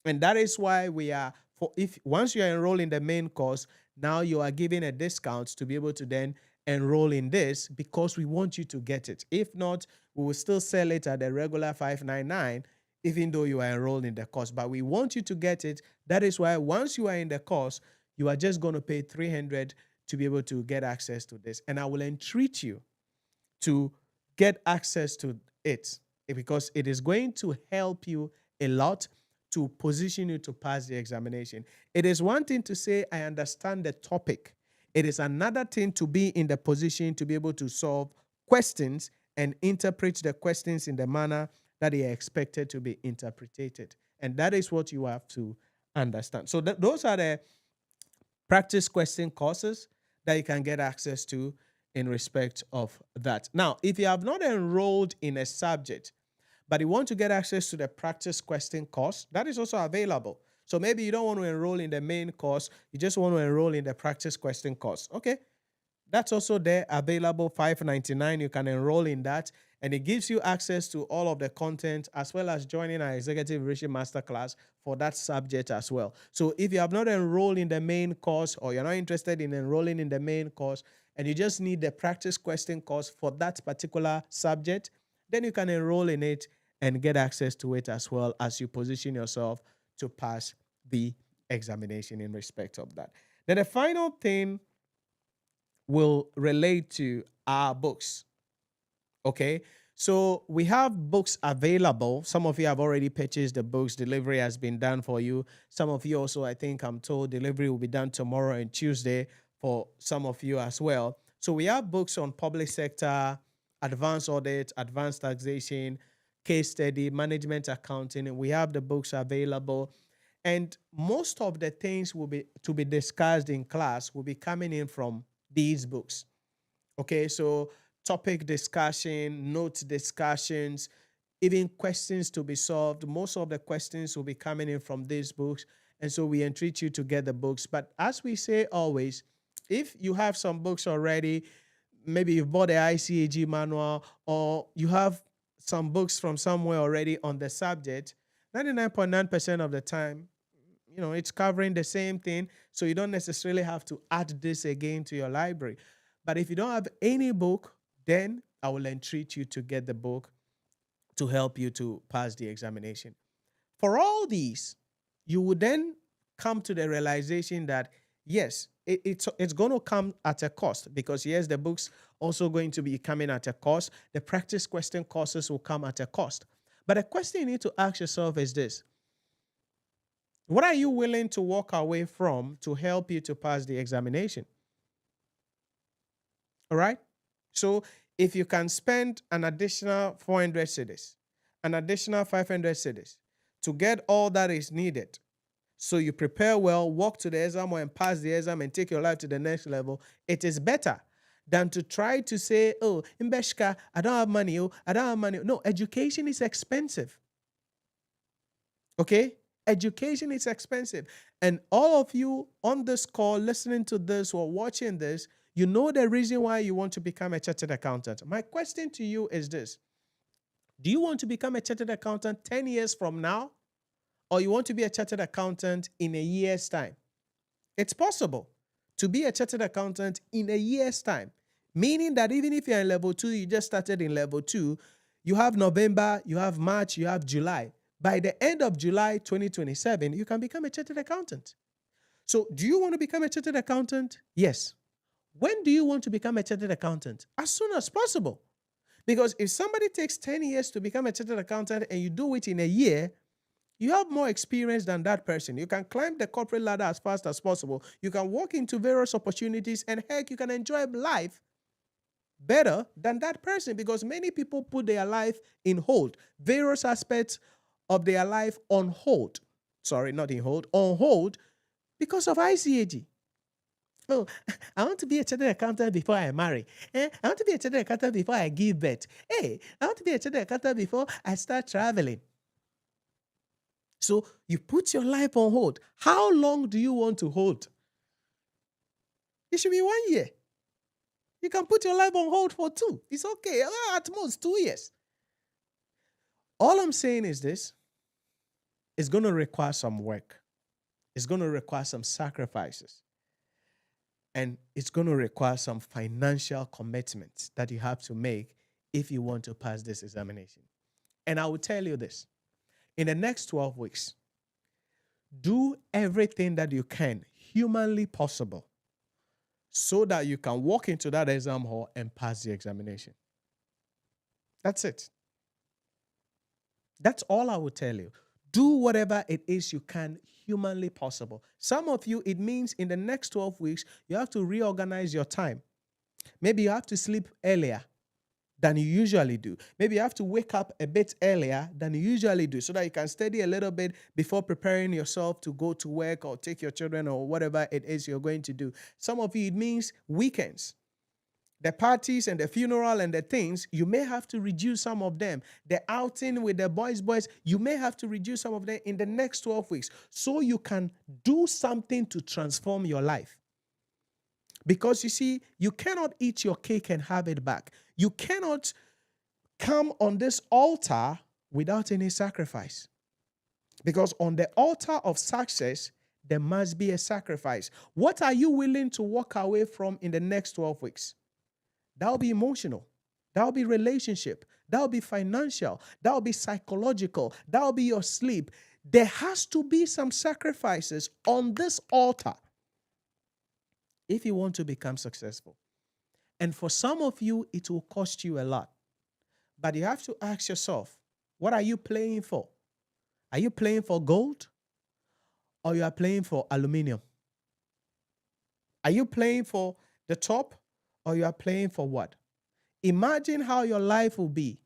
And that is why once you are enrolled in the main course, now you are given a discount to be able to then enroll in this, because we want you to get it. If not, we will still sell it at the regular $599, even though you are enrolled in the course. But we want you to get it. That is why once you are in the course, you are just going to pay $300 to be able to get access to this. And I will entreat you to get access to it, because it is going to help you a lot to position you to pass the examination. It is one thing to say, I understand the topic. It is another thing to be in the position to be able to solve questions and interpret the questions in the manner that they are expected to be interpreted. And that is what you have to understand. So those are the practice question courses that you can get access to in respect of that. Now, if you have not enrolled in a subject, but you want to get access to the practice question course, that is also available. So maybe you don't want to enroll in the main course, you just want to enroll in the practice question course. Okay, that's also there, available, $599. You can enroll in that, and it gives you access to all of the content, as well as joining our Executive Leadership Masterclass for that subject as well. So if you have not enrolled in the main course, or you're not interested in enrolling in the main course, and you just need the practice question course for that particular subject, then you can enroll in it and get access to it as well, as you position yourself to pass the examination in respect of that. Then the final thing will relate to our books. Okay, so we have books available. Some of you have already purchased the books. Delivery has been done for you. Some of you also, I think I'm told, delivery will be done tomorrow and Tuesday for some of you as well. So we have books on public sector, advanced audit, advanced taxation, case study, management accounting, and we have the books available. And most of the things to be discussed in class will be coming in from these books. Okay, so topic discussion, note discussions, even questions to be solved. Most of the questions will be coming in from these books. And so we entreat you to get the books. But as we say always, if you have some books already, maybe you've bought the ICAG manual, or you have some books from somewhere already on the subject, 99.9% of the time, it's covering the same thing. So you don't necessarily have to add this again to your library. But if you don't have any book, then I will entreat you to get the book to help you to pass the examination. For all these, you would then come to the realization that, yes, it's going to come at a cost, because, yes, the book's also going to be coming at a cost. The practice question courses will come at a cost. But the question you need to ask yourself is this: what are you willing to walk away from to help you to pass the examination? All right? So if you can spend an additional 400 cedis, an additional 500 cedis to get all that is needed, so you prepare well, walk to the exam and pass the exam and take your life to the next level, it is better than to try to say, oh, Mbeshka, I don't have money. Oh, I don't have money. No, education is expensive. Okay? Education is expensive. And all of you on this call, listening to this or watching this, you know the reason why you want to become a chartered accountant. My question to you is this: do you want to become a chartered accountant 10 years from now? Or you want to be a chartered accountant in a year's time? It's possible to be a chartered accountant in a year's time, meaning that even if you're in level 2, you just started in level 2, you have November, you have March, you have July. By the end of July 2027, you can become a chartered accountant. So do you want to become a chartered accountant? Yes. When do you want to become a chartered accountant? As soon as possible. Because if somebody takes 10 years to become a chartered accountant and you do it in a year, you have more experience than that person. You can climb the corporate ladder as fast as possible. You can walk into various opportunities, and heck, you can enjoy life better than that person, because many people put their life in hold, various aspects of their life on hold. Sorry, not in hold, on hold, because of ICAG. Oh, I want to be a chartered accountant before I marry. I want to be a chartered accountant before I give birth. Hey, I want to be a chartered accountant before I start traveling. So you put your life on hold. How long do you want to hold? It should be 1 year. You can put your life on hold for 2. It's okay. At most 2 years. All I'm saying is this: it's going to require some work. It's going to require some sacrifices. And it's going to require some financial commitments that you have to make if you want to pass this examination. And I will tell you this: in the next 12 weeks, do everything that you can, humanly possible, so that you can walk into that exam hall and pass the examination. That's it. That's all I will tell you. Do whatever it is you can, humanly possible. Some of you, it means in the next 12 weeks, you have to reorganize your time. Maybe you have to sleep earlier than you usually do. Maybe you have to wake up a bit earlier than you usually do, so that you can study a little bit before preparing yourself to go to work or take your children or whatever it is you're going to do. Some of you, it means weekends. The parties and the funeral and the things, you may have to reduce some of them. The outing with the boys, you may have to reduce some of them in the next 12 weeks, so you can do something to transform your life. Because you see, you cannot eat your cake and have it back. You cannot come on this altar without any sacrifice. Because on the altar of success, there must be a sacrifice. What are you willing to walk away from in the next 12 weeks? That will be emotional. That will be relationship. That will be financial. That will be psychological. That will be your sleep. There has to be some sacrifices on this altar if you want to become successful. And for some of you, it will cost you a lot. But you have to ask yourself, what are you playing for? Are you playing for gold, or you are playing for aluminum? Are you playing for the top, or you are playing for what? Imagine how your life will be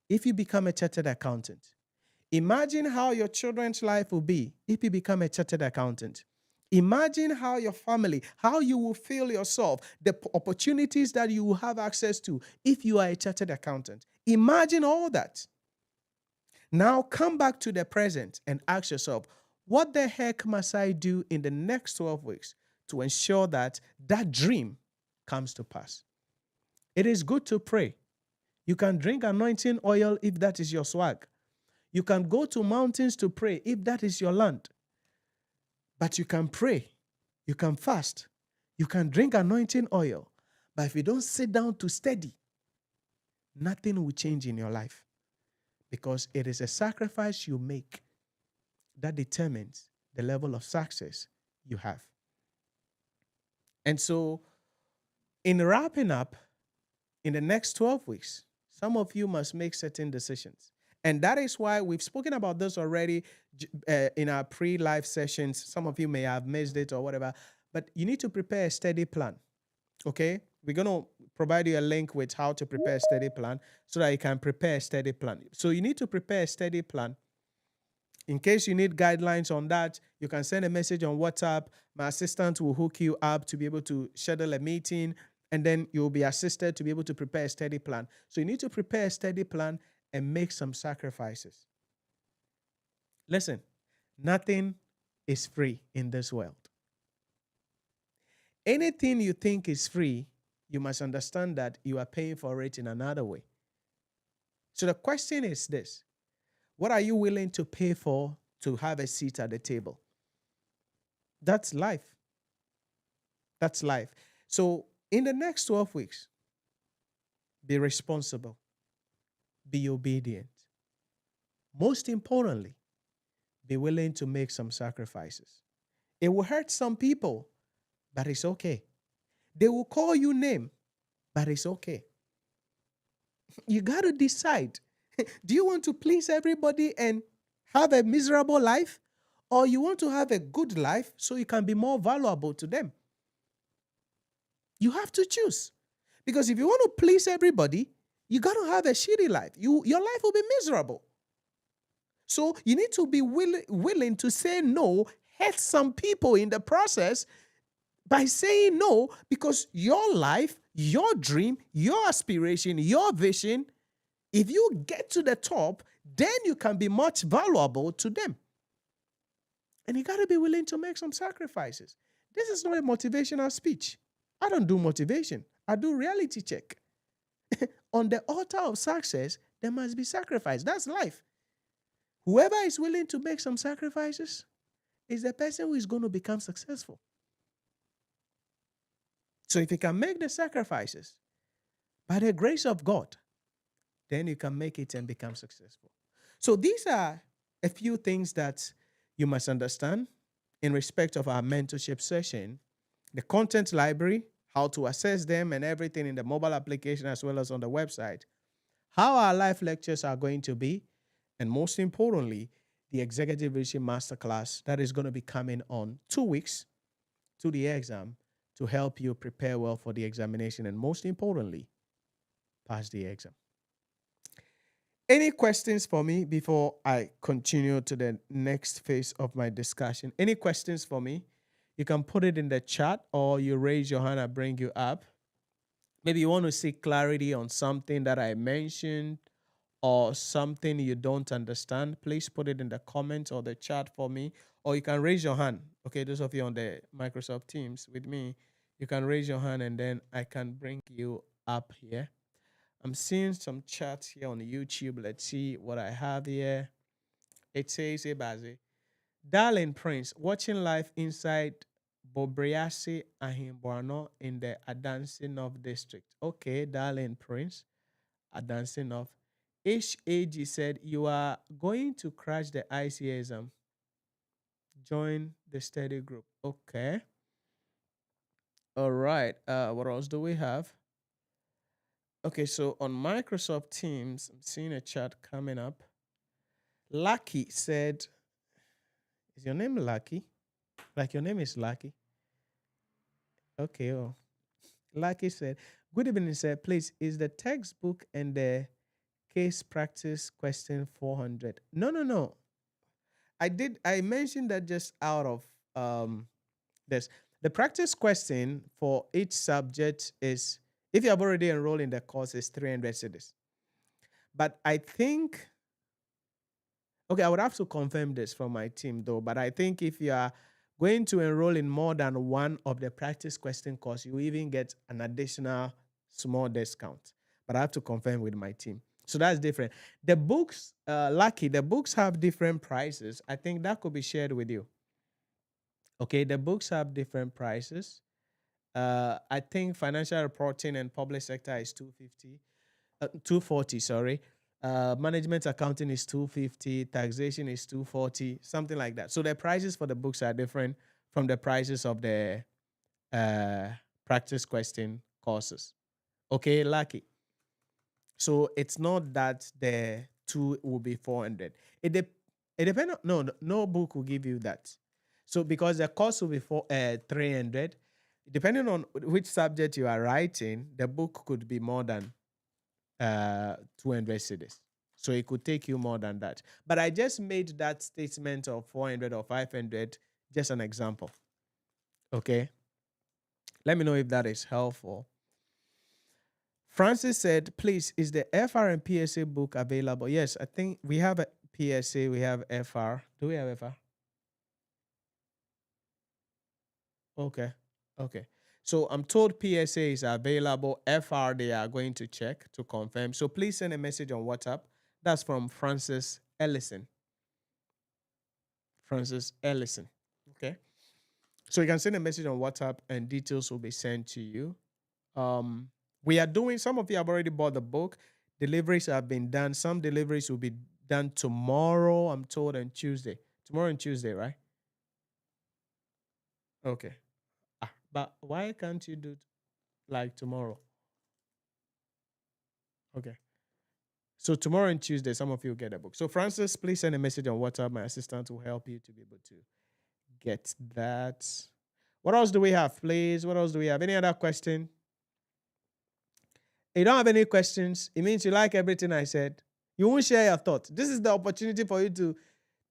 if you become a chartered accountant. Imagine how your children's life will be if you become a chartered accountant. Imagine how your family, how you will feel yourself, the opportunities that you will have access to if you are a chartered accountant. Imagine all that. Now come back to the present and ask yourself, what the heck must I do in the next 12 weeks to ensure that that dream comes to pass? It is good to pray. You can drink anointing oil if that is your swag. You can go to mountains to pray if that is your land. But you can pray, you can fast, you can drink anointing oil. But if you don't sit down to study, nothing will change in your life, because it is a sacrifice you make that determines the level of success you have. And so, in wrapping up, in the next 12 weeks, some of you must make certain decisions. And that is why we've spoken about this already in our pre-live sessions. Some of you may have missed it or whatever, but you need to prepare a study plan. Okay? We're going to provide you a link with how to prepare a study plan so that you can prepare a study plan. So you need to prepare a study plan. In case you need guidelines on that, you can send a message on WhatsApp. My assistant will hook you up to be able to schedule a meeting, and then you'll be assisted to be able to prepare a study plan. So you need to prepare a study plan and make some sacrifices. Listen, nothing is free in this world. Anything you think is free, you must understand that you are paying for it in another way. So the question is this: what are you willing to pay for to have a seat at the table? That's life. That's life. So in the next 12 weeks, be responsible. Be obedient. Most importantly, be willing to make some sacrifices. It will hurt some people, but it's okay. They will call you name, but it's okay. You got to decide. Do you want to please everybody and have a miserable life? Or you want to have a good life so you can be more valuable to them? You have to choose. Because if you want to please everybody, you got to have a shitty life. Your life will be miserable. So you need to be willing to say no, hurt some people in the process by saying no, because your life, your dream, your aspiration, your vision, if you get to the top, then you can be much valuable to them. And you got to be willing to make some sacrifices. This is not a motivational speech. I don't do motivation. I do reality check. On the altar of success, there must be sacrifice. That's life. Whoever is willing to make some sacrifices is the person who is going to become successful. So if you can make the sacrifices by the grace of God, then you can make it and become successful. So these are a few things that you must understand in respect of our mentorship session, the content library, how to access them and everything in the mobile application as well as on the website, how our live lectures are going to be, and most importantly, the Executive Vision Masterclass that is going to be coming on 2 weeks to the exam to help you prepare well for the examination and most importantly, pass the exam. Any questions for me before I continue to the next phase of my discussion? Any questions for me? You can put it in the chat or you raise your hand, I bring you up. Maybe you want to seek clarity on something that I mentioned or something you don't understand. Please put it in the comments or the chat for me. Or you can raise your hand. Okay, those of you on the Microsoft Teams with me, you can raise your hand and then I can bring you up here. I'm seeing some chats here on YouTube. Let's see what I have here. It says, Ebaze, Darling Prince, watching live inside Bobriasi Ahimboano in the Adansi North District. Okay, Darling Prince, Adansi North. HAG said, you are going to crash the ICA exam. Join the study group. Okay. All right. What else do we have? Okay, so on Microsoft Teams, I'm seeing a chat coming up. Lucky said, is your name Lucky? Like your name is Lucky? Okay, oh. Lucky said, good evening, sir. Please, is the textbook and the case practice question 400? No. I mentioned that just out of this. The practice question for each subject is, if you have already enrolled in the course, is 300 cedis. But I think, okay, I would have to confirm this from my team though, but I think if you are going to enroll in more than one of the practice question course, you even get an additional small discount. But I have to confirm with my team. So that's different. The books, Lucky, the books have different prices. I think that could be shared with you. Okay, the books have different prices. I think financial reporting and public sector is 240, sorry. Management accounting is 250, taxation is 240, something like that. So the prices for the books are different from the prices of the uh, practice question courses. Okay, lucky. So it's not that the two will be 400. It depends. No book will give you that. So because the course will be 300, depending on which subject you are writing, the book could be more than 200 cedis. So it could take you more than that. But I just made that statement of 400 or 500 just an example. Okay. Let me know if that is helpful. Francis said, please, is the FR and PSA book available? Yes, I think we have a PSA, we have FR. Do we have FR? Okay. Okay. So I'm told PSA is available. FR, they are going to check to confirm. So please send a message on WhatsApp. That's from Francis Ellison. Francis Ellison. Okay. So you can send a message on WhatsApp and details will be sent to you. We are doing, some of you have already bought the book. Deliveries have been done. Some deliveries will be done tomorrow, I'm told, and Tuesday. Tomorrow and Tuesday, right? Okay. But why can't you do like tomorrow? Okay. So tomorrow and Tuesday, some of you will get a book. So Francis, please send a message on WhatsApp. My assistant will help you to be able to get that. What else do we have, please? What else do we have? Any other question? If you don't have any questions, it means you like everything I said. You won't share your thoughts. This is the opportunity for you to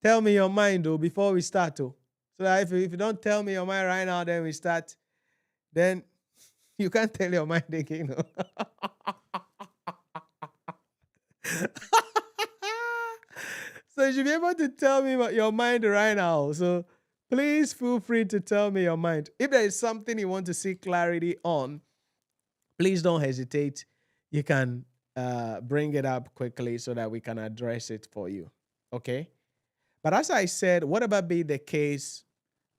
tell me your mind, though, before we start, though. So that if you don't tell me your mind right now, then we start, then you can't tell your mind again. So you should be able to tell me your mind right now. So please feel free to tell me your mind. If there is something you want to seek clarity on, please don't hesitate. You can bring it up quickly so that we can address it for you. Okay? But as I said, whatever be the case,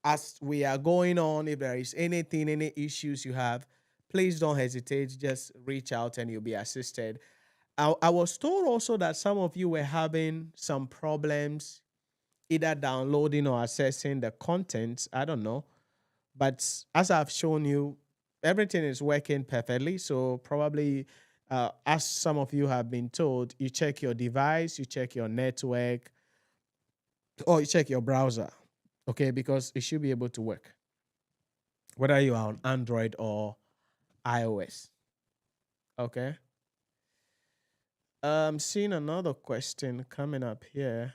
as we are going on, if there is anything, any issues you have, please don't hesitate. Just reach out and you'll be assisted. I was told also that some of you were having some problems either downloading or accessing the content. I don't know. But as I've shown you, everything is working perfectly. So probably, as some of you have been told, you check your device, you check your network, or you check your browser, okay? Because it should be able to work, whether you are on Android or iOS, okay? Seeing another question coming up here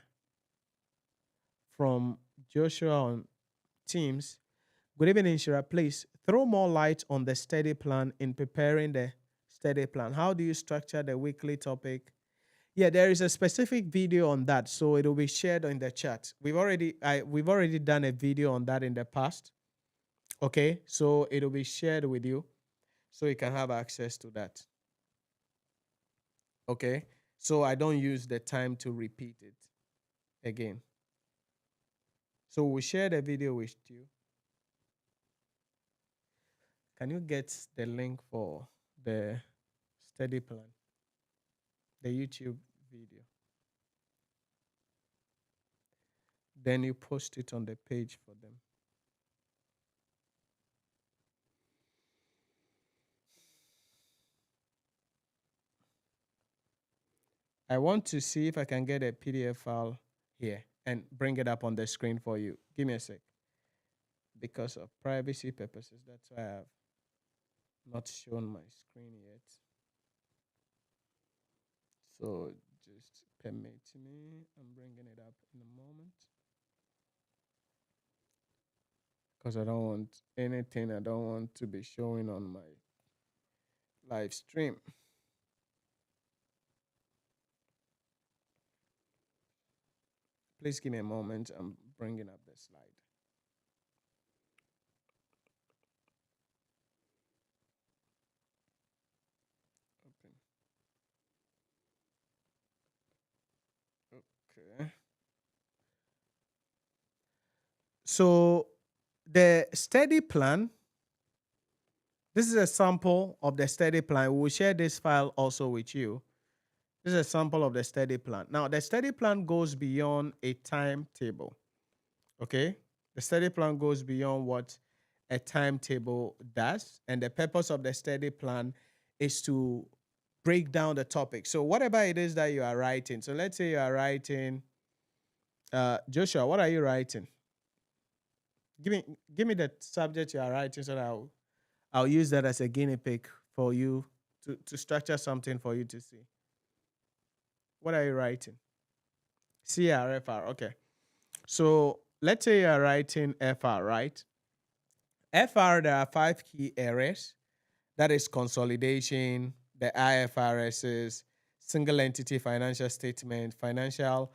from Joshua on Teams. Good evening, Nhyira. Please throw more light on the study plan in preparing the study plan. How do you structure the weekly topic? Yeah, there is a specific video on that, so it will be shared in the chat. We've already done a video on that in the past. Okay, so it will be shared with you, so you can have access to that. Okay, so I don't use the time to repeat it again. So we'll share the video with you. Can you get the link for the study plan? The YouTube video. Then you post it on the page for them. I want to see if I can get a PDF file here and bring it up on the screen for you. Give me a sec. Because of privacy purposes, that's why I have not shown my screen yet. So just permit me. I'm bringing it up in a moment. Because I don't want anything I don't want to be showing on my live stream. Please give me a moment. I'm bringing up the slide. Open. Okay. So the study plan, this is a sample of the study plan. We will share this file also with you. This is a sample of the study plan. Now, the study plan goes beyond a timetable. Okay? The study plan goes beyond what a timetable does. And the purpose of the study plan is to break down the topic. So whatever it is that you are writing. So let's say you are writing, Joshua, what are you writing? Give me the subject you are writing so that I'll use that as a guinea pig for you to structure something for you to see. What are you writing? CRFR, okay. So let's say you are writing FR, right? FR, there are 5 key areas. That is consolidation, the IFRSs, single entity financial statement, financial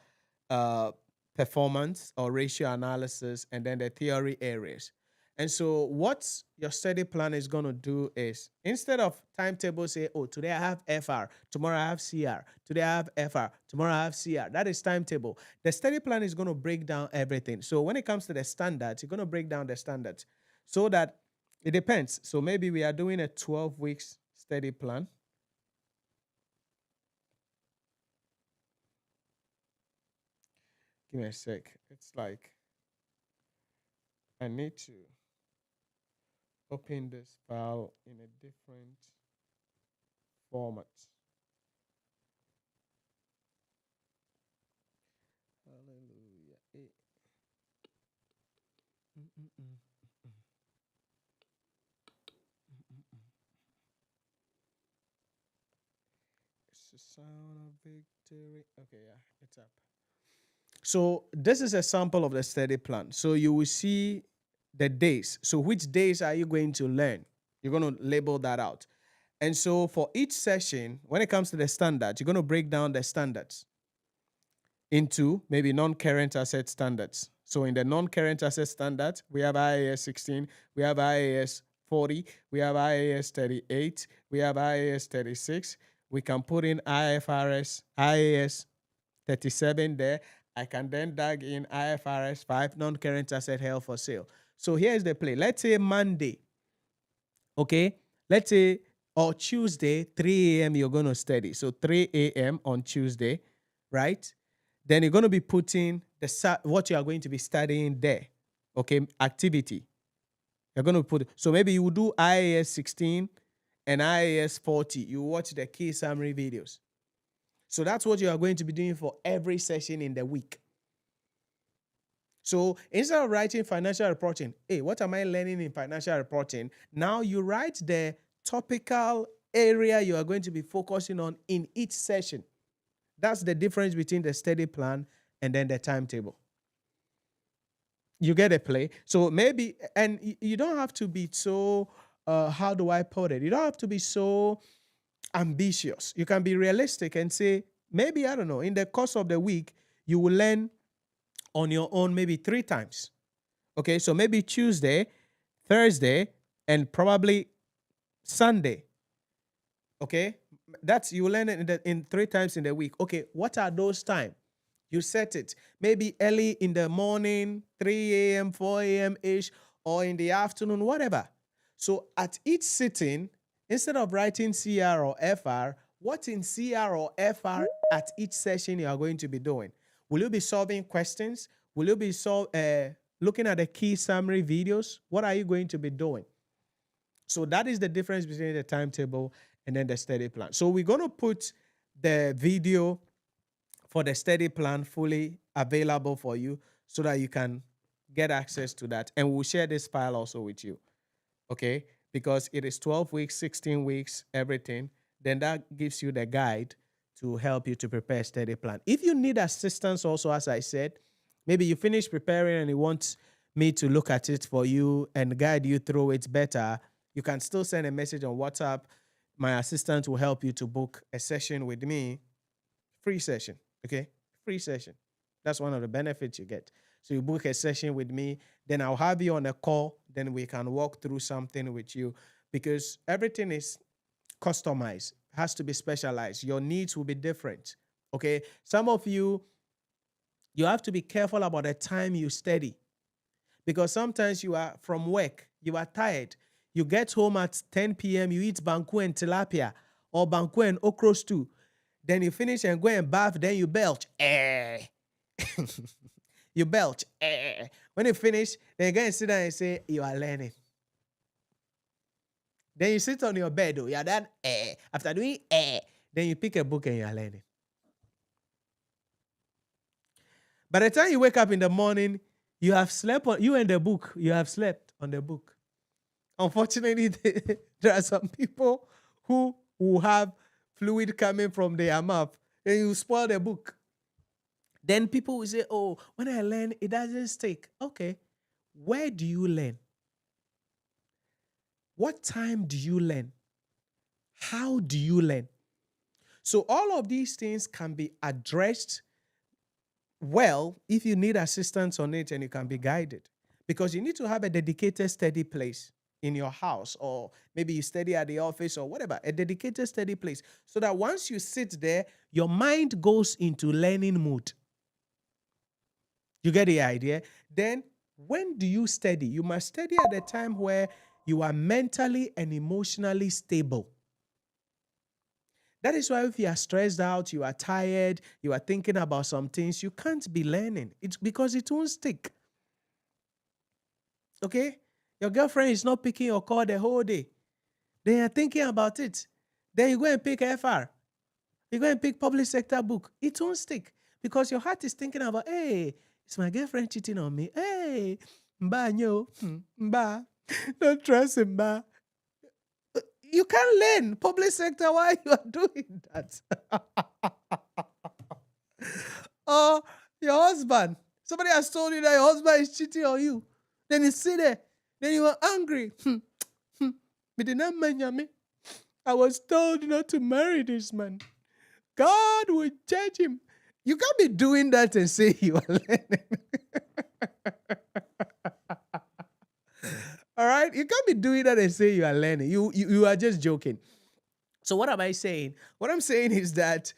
performance or ratio analysis, and then the theory areas. And so what your study plan is going to do is, instead of timetable, say, oh, today I have FR, tomorrow I have CR, today I have FR, tomorrow I have CR. That is timetable. The study plan is going to break down everything. So when it comes to the standards, you're going to break down the standards so that it depends. So maybe we are doing a 12 weeks study plan. Give me a sec. It's like I need to open this file in a different format. Hallelujah. It's the sound of victory. Okay, yeah, it's up. So this is a sample of the study plan. So you will see the days. So which days are you going to learn? You're going to label that out. And so for each session, when it comes to the standards, you're going to break down the standards into maybe non-current asset standards. So in the non-current asset standards, we have IAS 16, we have IAS 40, we have IAS 38, we have IAS 36. We can put in IAS 37 there. I can then tag in IFRS 5, non-current asset held for sale. So here's the play. Let's say Monday, okay? Let's say, or Tuesday, 3 a.m. you're going to study. So 3 a.m. on Tuesday, right? Then you're going to be putting what you are going to be studying there, okay? Activity. You're going to put, so maybe you will do IAS 16 and IAS 40. You watch the key summary videos. So that's what you are going to be doing for every session in the week. So instead of writing financial reporting, hey, what am I learning in financial reporting? Now you write the topical area you are going to be focusing on in each session. That's the difference between the study plan and then the timetable. You get a play. So maybe, and you don't have to be so, how do I put it? You don't have to be so ambitious. You can be realistic and say, maybe, I don't know, in the course of the week, you will learn on your own maybe 3 times. Okay, so maybe Tuesday, Thursday, and probably Sunday. Okay, that's, you will learn it in 3 times in the week. Okay, what are those times? You set it. Maybe early in the morning, 3 a.m., 4 a.m.-ish, or in the afternoon, whatever. So at each sitting, instead of writing CR or FR, what in CR or FR at each session you are going to be doing? Will you be solving questions? Will you be looking at the key summary videos? What are you going to be doing? So that is the difference between the timetable and then the study plan. So we're going to put the video for the study plan fully available for you so that you can get access to that. And we'll share this file also with you, okay? Because it is 12 weeks, 16 weeks, everything. Then that gives you the guide to help you to prepare a study plan. If you need assistance also, as I said, maybe you finish preparing and you want me to look at it for you and guide you through it better, you can still send a message on WhatsApp. My assistant will help you to book a session with me, free session, okay? Free session. That's one of the benefits you get. So you book a session with me, then I'll have you on a call, then we can walk through something with you because everything is customized, has to be specialized. Your needs will be different, okay? Some of you have to be careful about the time you study Because sometimes you are from work, you are tired. You get home at 10 p.m., you eat banku and tilapia or banku and okra stew. Then you finish and go and bath, then you belch. You belch. When you finish, then you go and sit down and say, you are learning. Then you sit on your bed, you are done. After doing then you pick a book and you are learning. By the time you wake up in the morning, you have slept on you and the book. You have slept on the book. Unfortunately, there are some people who have fluid coming from their mouth, and you spoil the book. Then people will say, oh, when I learn, it doesn't stick. Okay. Where do you learn? What time do you learn? How do you learn? So all of these things can be addressed well if you need assistance on it and you can be guided. Because you need to have a dedicated study place in your house, or maybe you study at the office or whatever, a dedicated study place, so that once you sit there, your mind goes into learning mode. You get the idea? Then when do you study? You must study at the time where you are mentally and emotionally stable. That is why if you are stressed out, you are tired, you are thinking about some things, you can't be learning. It's because it won't stick. Okay? Your girlfriend is not picking your call the whole day. Then you're thinking about it. Then you go and pick FR. You go and pick public sector book. It won't stick because your heart is thinking about, hey, is my girlfriend cheating on me? Hey, mba nyo, mba, don't trust him, mba. You can't learn public sector while you are doing that. Or your husband. Somebody has told you that your husband is cheating on you. Then you sit there. Then you are angry. I was told not to marry this man. God will judge him. You can't be doing that and say you are learning. All right? You can't be doing that and say you are learning. You are just joking. So what am I saying? What I'm saying is that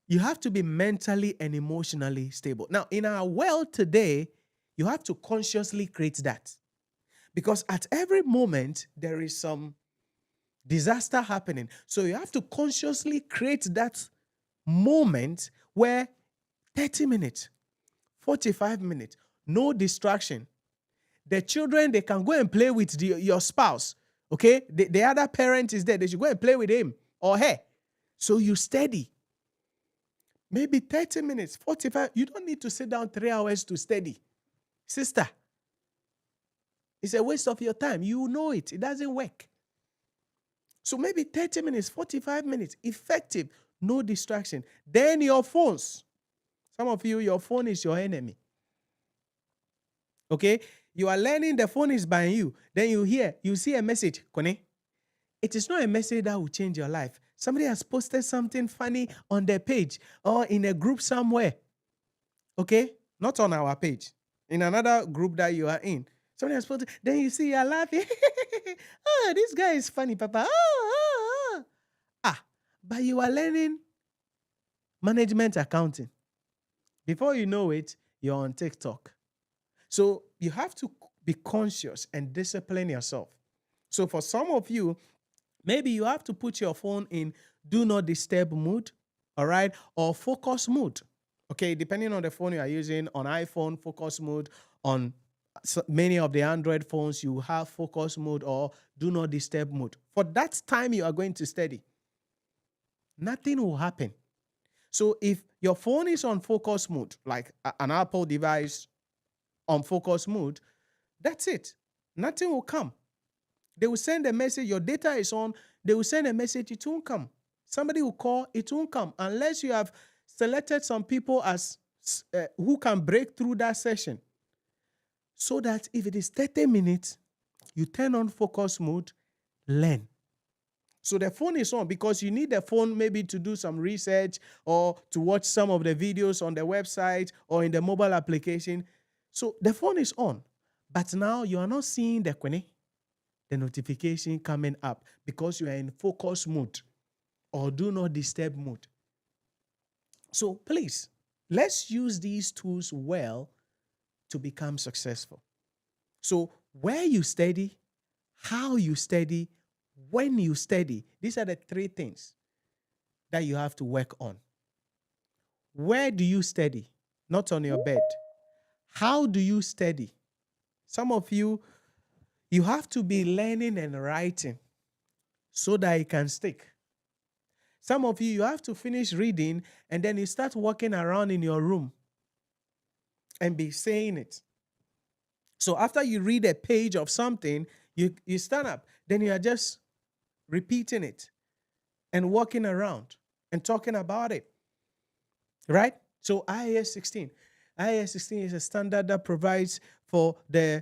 you have to be mentally and emotionally stable. Now, in our world today, you have to consciously create that. Because at every moment, there is some disaster happening. So you have to consciously create that moment where 30 minutes, 45 minutes, no distraction. The children, they can go and play with your spouse. Okay? The other parent is there. They should go and play with him or her. So you study. Maybe 30 minutes, 45. You don't need to sit down 3 hours to study. Sister, it's a waste of your time. You know it. It doesn't work. So maybe 30 minutes, 45 minutes, effective, no distraction. Then your phones. Some of you, your phone is your enemy. Okay? You are learning, the phone is by you. Then you see a message. Kone, it is not a message that will change your life. Somebody has posted something funny on their page or in a group somewhere. Okay? Not on our page. In another group that you are in. Somebody has posted, then you see you're laughing. Oh, this guy is funny, Papa. But you are learning management accounting. Before you know it, you're on TikTok. So you have to be conscious and discipline yourself. So for some of you, maybe you have to put your phone in do not disturb mode, all right, or focus mode. Okay, depending on the phone you are using, on iPhone, focus mode, on many of the Android phones, you have focus mode or do not disturb mode. For that time you are going to study, nothing will happen. So if your phone is on focus mode, like an Apple device on focus mode, that's it. Nothing will come. They will send a message, your data is on, they will send a message, it won't come. Somebody will call, it won't come. Unless you have selected some people as who can break through that session. So that if it is 30 minutes, you turn on focus mode, learn. So the phone is on because you need the phone maybe to do some research or to watch some of the videos on the website or in the mobile application. So the phone is on. But now you are not seeing the notification coming up because you are in focus mode or do not disturb mode. So please, let's use these tools well to become successful. So where you study, how you study, when you study, these are the three things that you have to work on. Where do you study? Not on your bed. How do you study? Some of you have to be learning and writing so that it can stick. Some of you have to finish reading and then you start walking around in your room and be saying it. So after you read a page of something, you stand up. Then you are just repeating it and walking around and talking about it. Right? So IAS 16. IAS 16 is a standard that provides for the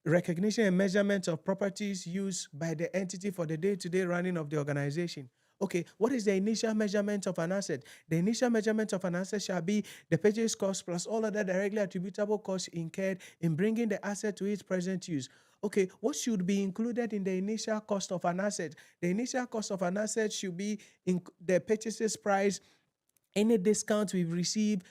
recognition and measurement of properties used by the entity for the day-to-day running of the organization. Okay, what is the initial measurement of an asset? The initial measurement of an asset shall be the purchase cost plus all other directly attributable costs incurred in bringing the asset to its present use. Okay, what should be included in the initial cost of an asset? The initial cost of an asset should be in the purchases price, any discounts we've received,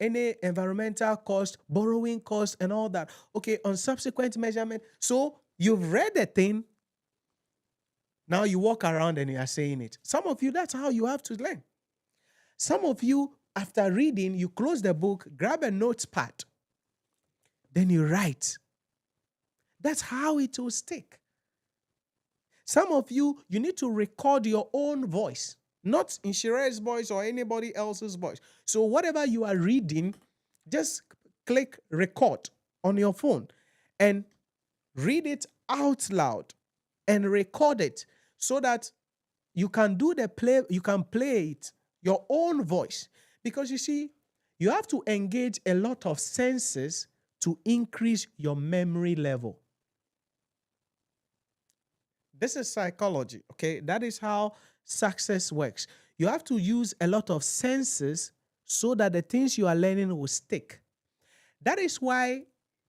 any environmental cost, borrowing cost, and all that. Okay, on subsequent measurement. So you've read the thing. Now you walk around and you are saying it. Some of you, that's how you have to learn. Some of you, after reading, you close the book, grab a notepad, then you write. That's how it will stick. Some of you, you need to record your own voice, not Nhyira's voice or anybody else's voice. So whatever you are reading, just click record on your phone and read it out loud and record it so that you can do the play, you can play it your own voice. Because you see, you have to engage a lot of senses to increase your memory level. This is psychology, okay? That is how success works. You have to use a lot of senses so that the things you are learning will stick. That is why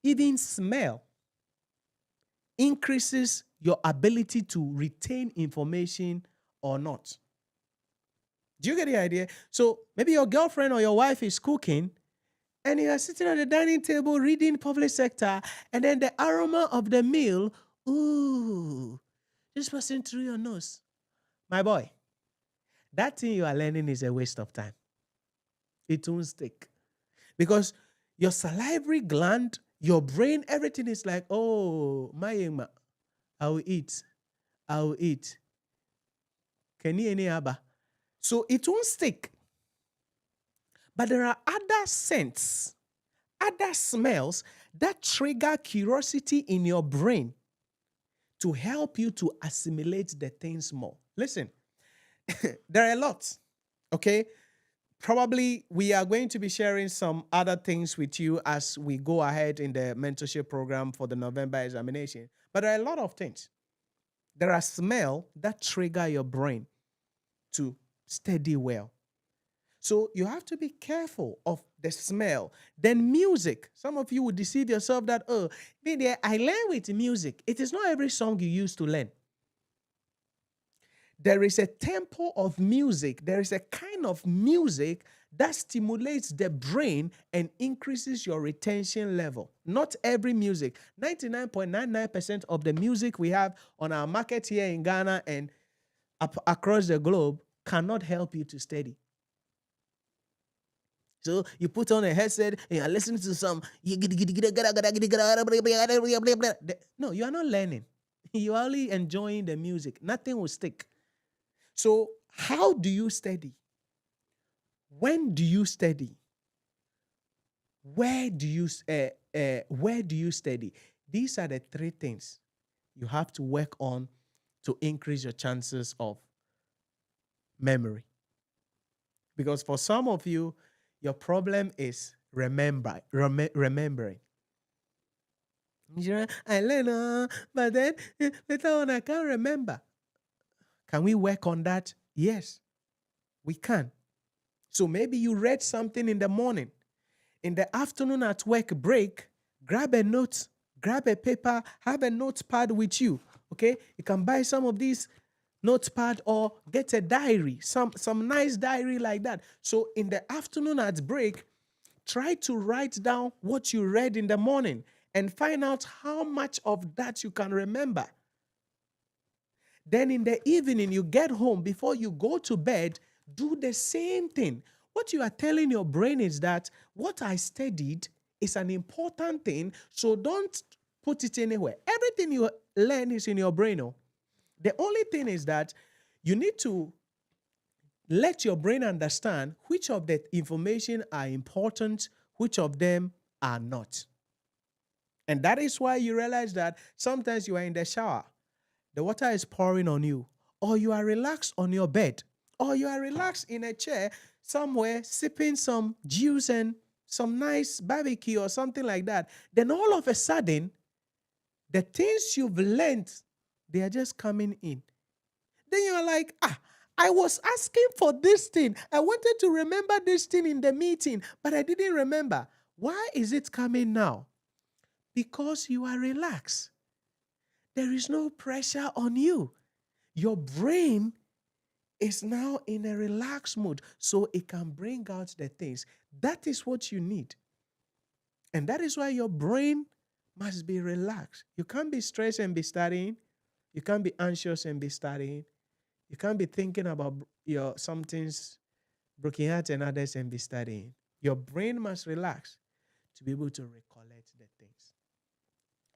even smell increases your ability to retain information or not. Do you get the idea? So maybe your girlfriend or your wife is cooking and you are sitting at the dining table reading public sector, and then the aroma of the meal, ooh, just passing through your nose. My boy, that thing you are learning is a waste of time. It won't stick. Because your salivary gland, your brain, everything is like, oh, my Emma, I will eat. I will eat. So it won't stick. But there are other scents, other smells that trigger curiosity in your brain to help you to assimilate the things more. Listen, there are a lot, okay? Probably we are going to be sharing some other things with you as we go ahead in the mentorship program for the November examination. But there are a lot of things. There are smells that trigger your brain to study well. So you have to be careful of the smell. Then music. Some of you will deceive yourself that, oh, I learn with music. It is not every song you use to learn. There is a tempo of music. There is a kind of music that stimulates the brain and increases your retention level. Not every music. 99.99% of the music we have on our market here in Ghana and across the globe cannot help you to study. So you put on a headset and you're listening to some. No, you are not learning. You are only enjoying the music. Nothing will stick. So how do you study? When do you study? Where do you study? These are the three things you have to work on to increase your chances of memory. Because for some of you, your problem is remembering. I learn, but then later on I can't remember. Can we work on that? Yes, we can. So maybe you read something in the morning. In the afternoon at work break, grab a note, grab a paper, have a notepad with you. Okay? You can buy some of these notepad or get a diary, some nice diary like that. So in the afternoon at break, try to write down what you read in the morning and find out how much of that you can remember. Then in the evening, you get home, before you go to bed, do the same thing. What you are telling your brain is that what I studied is an important thing, so don't put it anywhere. Everything you learn is in your brain. Oh. The only thing is that you need to let your brain understand which of the information are important, which of them are not. And that is why you realize that sometimes you are in the shower, the water is pouring on you, or you are relaxed on your bed, or you are relaxed in a chair somewhere sipping some juice and some nice barbecue or something like that. Then all of a sudden, the things you've learned, they are just coming in. Then you're like, I was asking for this thing. I wanted to remember this thing in the meeting, but I didn't remember. Why is it coming now? Because you are relaxed. There is no pressure on you. Your brain is now in a relaxed mood, so it can bring out the things. That is what you need. And that is why your brain must be relaxed. You can't be stressed and be studying. You can't be anxious and be studying. You can't be thinking about your something's broken heart and others and be studying. Your brain must relax to be able to recollect the things.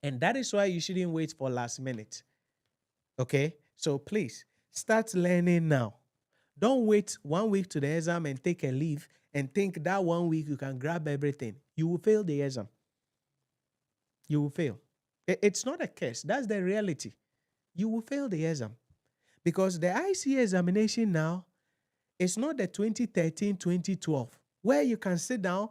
And that is why you shouldn't wait for last minute. Okay? So please, start learning now. Don't wait 1 week to the exam and take a leave and think that 1 week you can grab everything. You will fail the exam. You will fail. It's not a curse. That's the reality. You will fail the exam. Because the ICAG examination now is not the 2013, 2012, where you can sit down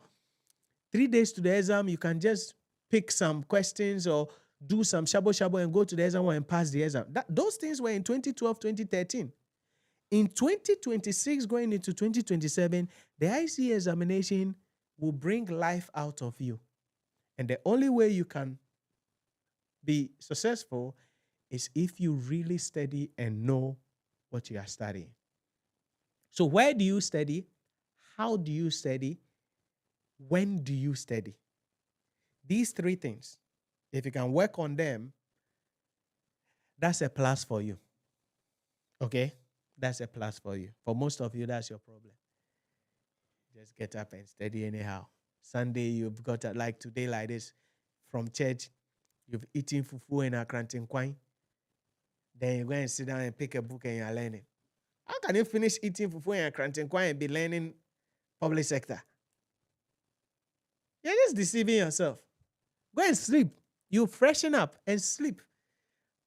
3 days to the exam, you can just pick some questions or do some shabo and go to the exam and pass the exam. Those things were in 2012, 2013. In 2026, going into 2027, the ICAG examination will bring life out of you. And the only way you can be successful is if you really study and know what you are studying. So where do you study? How do you study? When do you study? These 3 things, if you can work on them, that's a plus for you. Okay? That's a plus for you. For most of you, that's your problem. Just get up and study anyhow. Sunday, you've got, like today, like this, from church, you've eaten fufu and akrantin kwine. Then you go and sit down and pick a book and you're learning. How can you finish eating fufu and akrantin kwine and be learning public sector? You're just deceiving yourself. Go and sleep. You freshen up and sleep.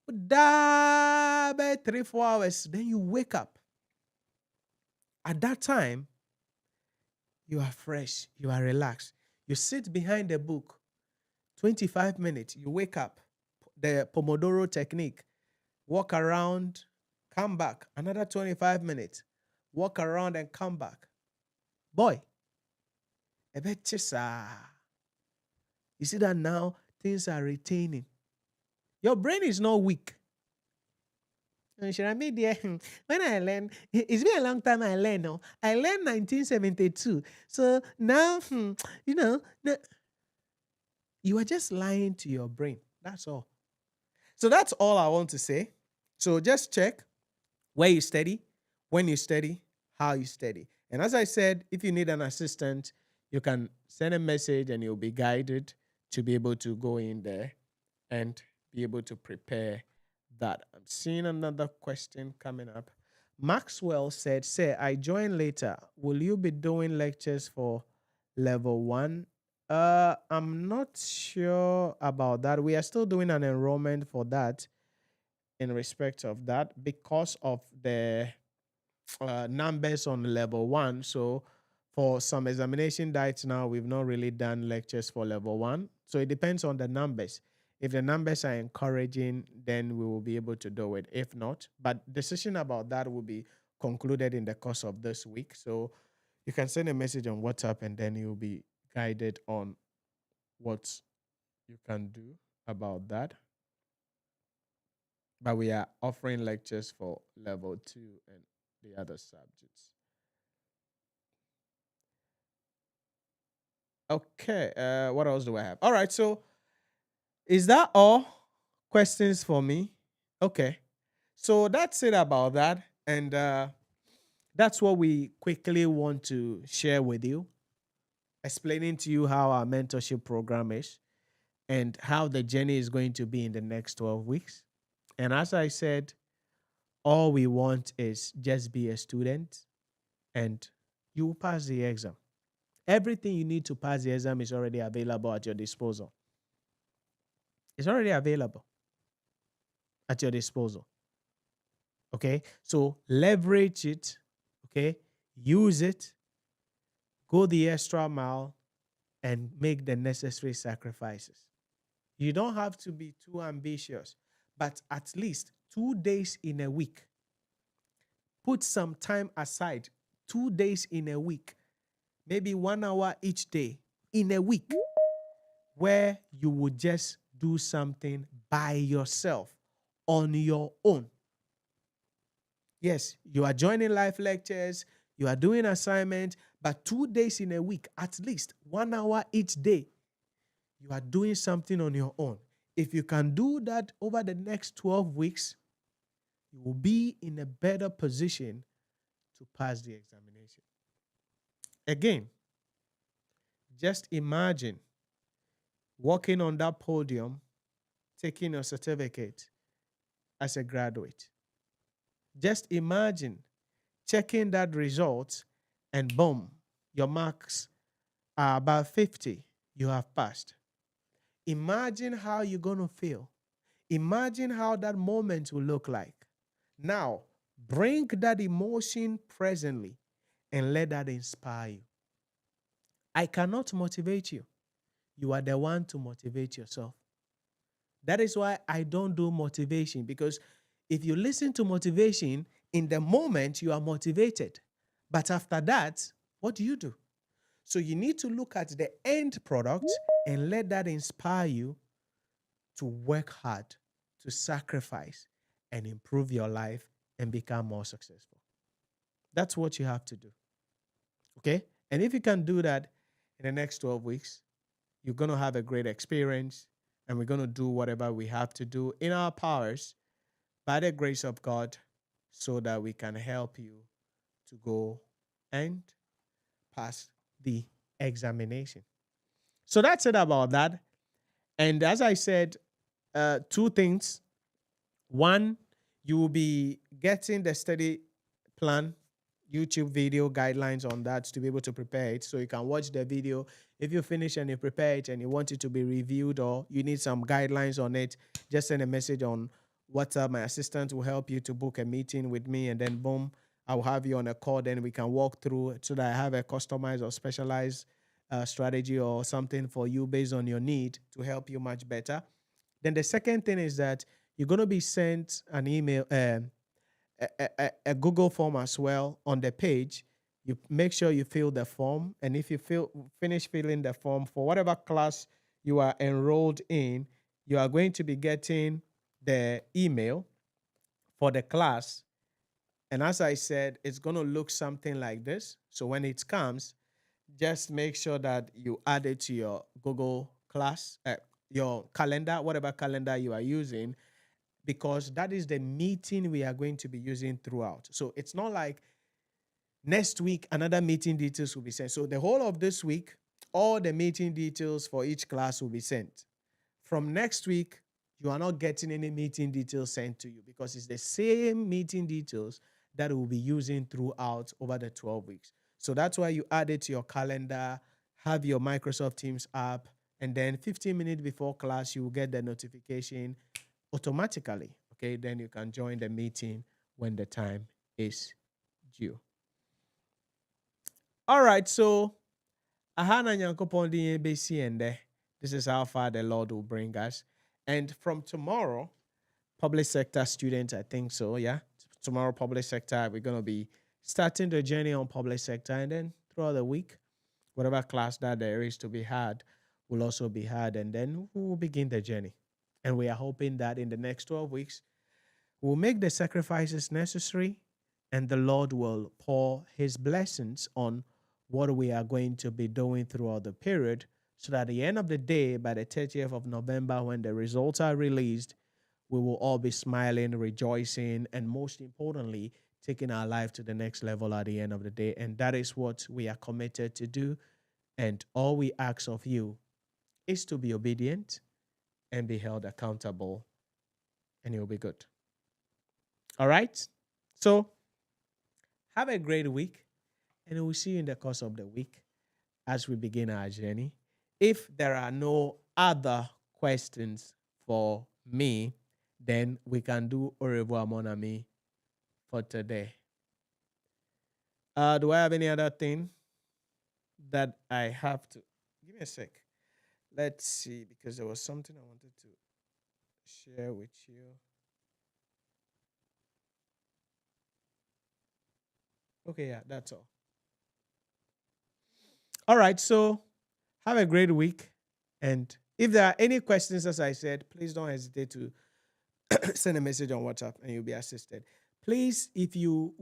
About 3-4 hours, then you wake up. At that time, you are fresh, you are relaxed. You sit behind the book, 25 minutes, you wake up, the Pomodoro technique, walk around, come back, another 25 minutes, walk around and come back. Boy, a bit chisa. You see that now things are retaining. Your brain is not weak. When I learned, it's been a long time I learned. No? I learned 1972. So now, you are just lying to your brain. That's all. So that's all I want to say. So just check where you study, when you study, how you study. And as I said, if you need an assistant, you can send a message and you'll be guided to be able to go in there and be able to prepare that. I'm seeing another question coming up. Maxwell said, "Say, I join later. Will you be doing lectures for level 1? I'm not sure about that. We are still doing an enrollment for that in respect of that because of the numbers on level 1. So for some examination dates now, we've not really done lectures for level 1. So it depends on the numbers. If the numbers are encouraging, then we will be able to do it. If not, but decision about that will be concluded in the course of this week. So you can send a message on WhatsApp and then you'll be guided on what you can do about that. But we are offering lectures for level 2 and the other subjects. Okay, what else do I have? All right, so Is that all? Questions for me? Okay. So that's it about that. And that's what we quickly want to share with you, explaining to you how our mentorship program is and how the journey is going to be in the next 12 weeks. And as I said, all we want is just be a student and you will pass the exam. Everything you need to pass the exam is already available at your disposal. It's already available at your disposal. Okay? So leverage it. Okay? Use it. Go the extra mile and make the necessary sacrifices. You don't have to be too ambitious, but at least 2 days in a week. Put some time aside, 2 days in a week, maybe 1 hour each day in a week, where you would just do something by yourself on your own. Yes, you are joining live lectures, you are doing assignments, but 2 days in a week, at least 1 hour each day, you are doing something on your own. If you can do that over the next 12 weeks, you will be in a better position to pass the examination. Again, just imagine walking on that podium, taking your certificate as a graduate. Just imagine checking that result and boom, your marks are about 50. You have passed. Imagine how you're going to feel. Imagine how that moment will look like. Now, bring that emotion presently and let that inspire you. I cannot motivate you. You are the one to motivate yourself. That is why I don't do motivation, because if you listen to motivation, in the moment you are motivated. But after that, what do? So you need to look at the end product and let that inspire you to work hard, to sacrifice, and improve your life and become more successful. That's what you have to do. Okay? And if you can do that in the next 12 weeks, you're going to have a great experience, and we're going to do whatever we have to do in our powers by the grace of God so that we can help you to go and pass the examination. So that's it about that. And as I said, 2 things. One, you will be getting the study plan, YouTube video guidelines on that to be able to prepare it. So you can watch the video. If you finish and you prepare it and you want it to be reviewed or you need some guidelines on it, just send a message on WhatsApp. My assistant will help you to book a meeting with me, and then boom, I'll have you on a call. Then we can walk through it so that I have a customized or specialized strategy or something for you based on your need to help you much better. Then the second thing is that you're going to be sent an email, a Google form as well on the page. You make sure you fill the form. And if you finish filling the form for whatever class you are enrolled in, you are going to be getting the email for the class. And as I said, it's going to look something like this. So when it comes, just make sure that you add it to your Google class, your calendar, whatever calendar you are using, because that is the meeting we are going to be using throughout. So it's not like next week another meeting details will be sent. So the whole of this week, all the meeting details for each class will be sent. From next week, you are not getting any meeting details sent to you because it's the same meeting details that we'll be using throughout over the 12 weeks. So that's why you add it to your calendar, have your Microsoft Teams app, and then 15 minutes before class, you will get the notification automatically. Okay, then you can join the meeting when the time is due. All right, so this is how far the Lord will bring us. And from tomorrow, public sector students, I think so, yeah. Tomorrow, public sector, we're going to be starting the journey on public sector, and then throughout the week, whatever class that there is to be had will also be had, and then we will begin the journey. And we are hoping that in the next 12 weeks, we'll make the sacrifices necessary, and the Lord will pour his blessings on what we are going to be doing throughout the period so that at the end of the day, by the 30th of November, when the results are released, we will all be smiling, rejoicing, and most importantly, taking our life to the next level at the end of the day. And that is what we are committed to do. And all we ask of you is to be obedient and be held accountable, and you'll be good. All right? So have a great week, and we'll see you in the course of the week as we begin our journey. If there are no other questions for me, then we can do au revoir, mon ami, for today. Do I have any other thing that I have to? Give me a sec. Let's see, because there was something I wanted to share with you. Okay, yeah, that's all. All right, so have a great week. And if there are any questions, as I said, please don't hesitate to send a message on WhatsApp and you'll be assisted. Please, if you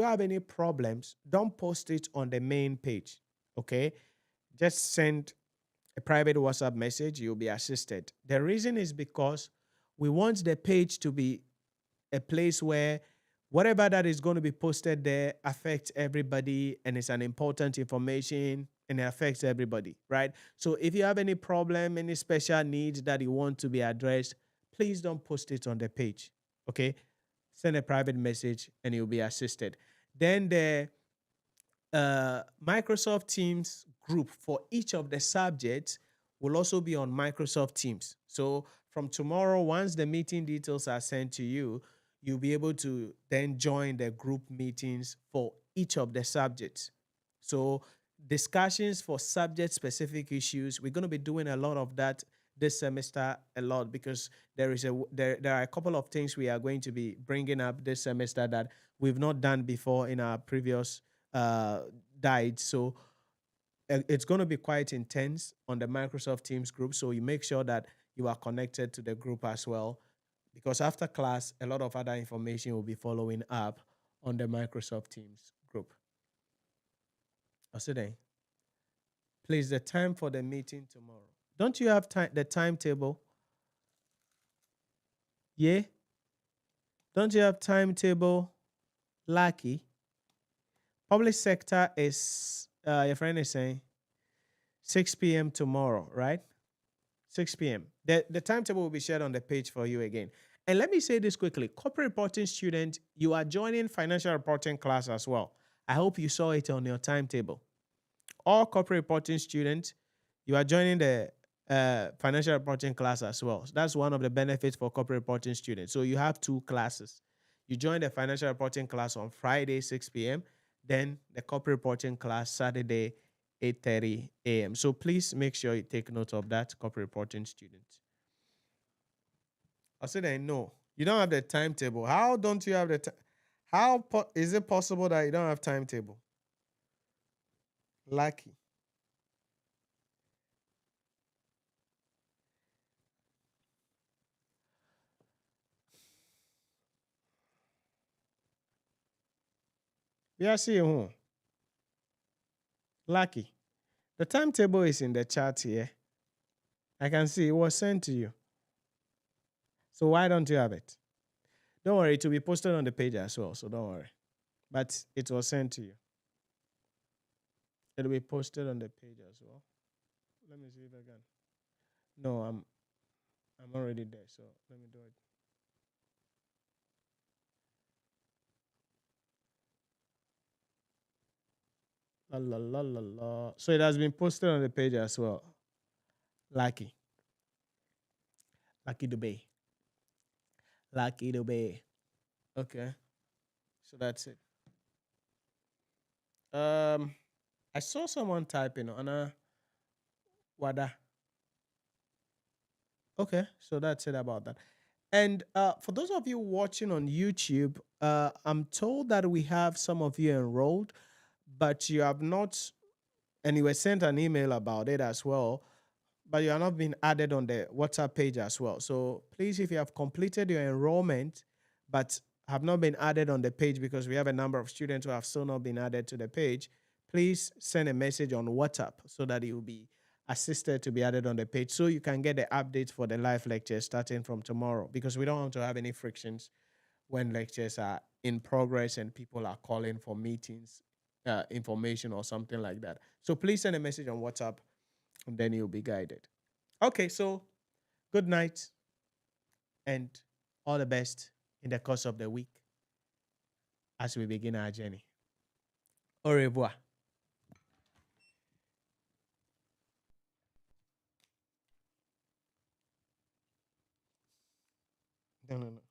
have any problems, don't post it on the main page, okay? Just send a private WhatsApp message, you'll be assisted. The reason is because we want the page to be a place where whatever that is going to be posted there affects everybody, and it's an important information and it affects everybody, right? So if you have any problem, any special needs that you want to be addressed, please don't post it on the page, okay? Send a private message and you'll be assisted. Then the Microsoft Teams group for each of the subjects will also be on Microsoft Teams. So from tomorrow, once the meeting details are sent to you, you'll be able to then join the group meetings for each of the subjects. So discussions for subject-specific issues, we're going to be doing a lot of that this semester, a lot, because there are a couple of things we are going to be bringing up this semester that we've not done before in our previous diet. So it's going to be quite intense on the Microsoft Teams group. So you make sure that you are connected to the group as well, because after class, a lot of other information will be following up on the Microsoft Teams group. Oside, please, the time for the meeting tomorrow. Don't you have the timetable? Yeah? Don't you have timetable? Lucky. Public sector is, your friend is saying, 6 p.m. tomorrow, right? 6 p.m. The timetable will be shared on the page for you again. And let me say this quickly. Corporate reporting student, you are joining financial reporting class as well. I hope you saw it on your timetable. All corporate reporting students, you are joining the financial reporting class as well. So that's one of the benefits for corporate reporting students. So you have two classes. You join the financial reporting class on Friday, 6 p.m., then the corporate reporting class Saturday, 8:30 a.m. So please make sure you take note of that, corporate reporting students. I said, no, you don't have the timetable. How don't you have the how is it possible that you don't have timetable? Lucky. Yeah, see you. Lucky. The timetable is in the chat here. I can see it was sent to you. So why don't you have it? Don't worry, it will be posted on the page as well, so don't worry. But it was sent to you. It'll be posted on the page as well. Let me see if I can. No, I'm already there, so let me do it. La la la la la. So it has been posted on the page as well. Lucky. Lucky Dubai. Lucky Dubai. Okay. So that's it. I saw someone typing Anna Wada. Okay, so that's it about that. And for those of you watching on YouTube, I'm told that we have some of you enrolled, but you have not, and you were sent an email about it as well, but you are not being added on the WhatsApp page as well. So please, if you have completed your enrollment, but have not been added on the page because we have a number of students who have still not been added to the page, please send a message on WhatsApp so that it will be assisted to be added on the page so you can get the updates for the live lectures starting from tomorrow, because we don't want to have any frictions when lectures are in progress and people are calling for meetings, information or something like that. So please send a message on WhatsApp and then you'll be guided. Okay, so good night and all the best in the course of the week as we begin our journey. Au revoir. No.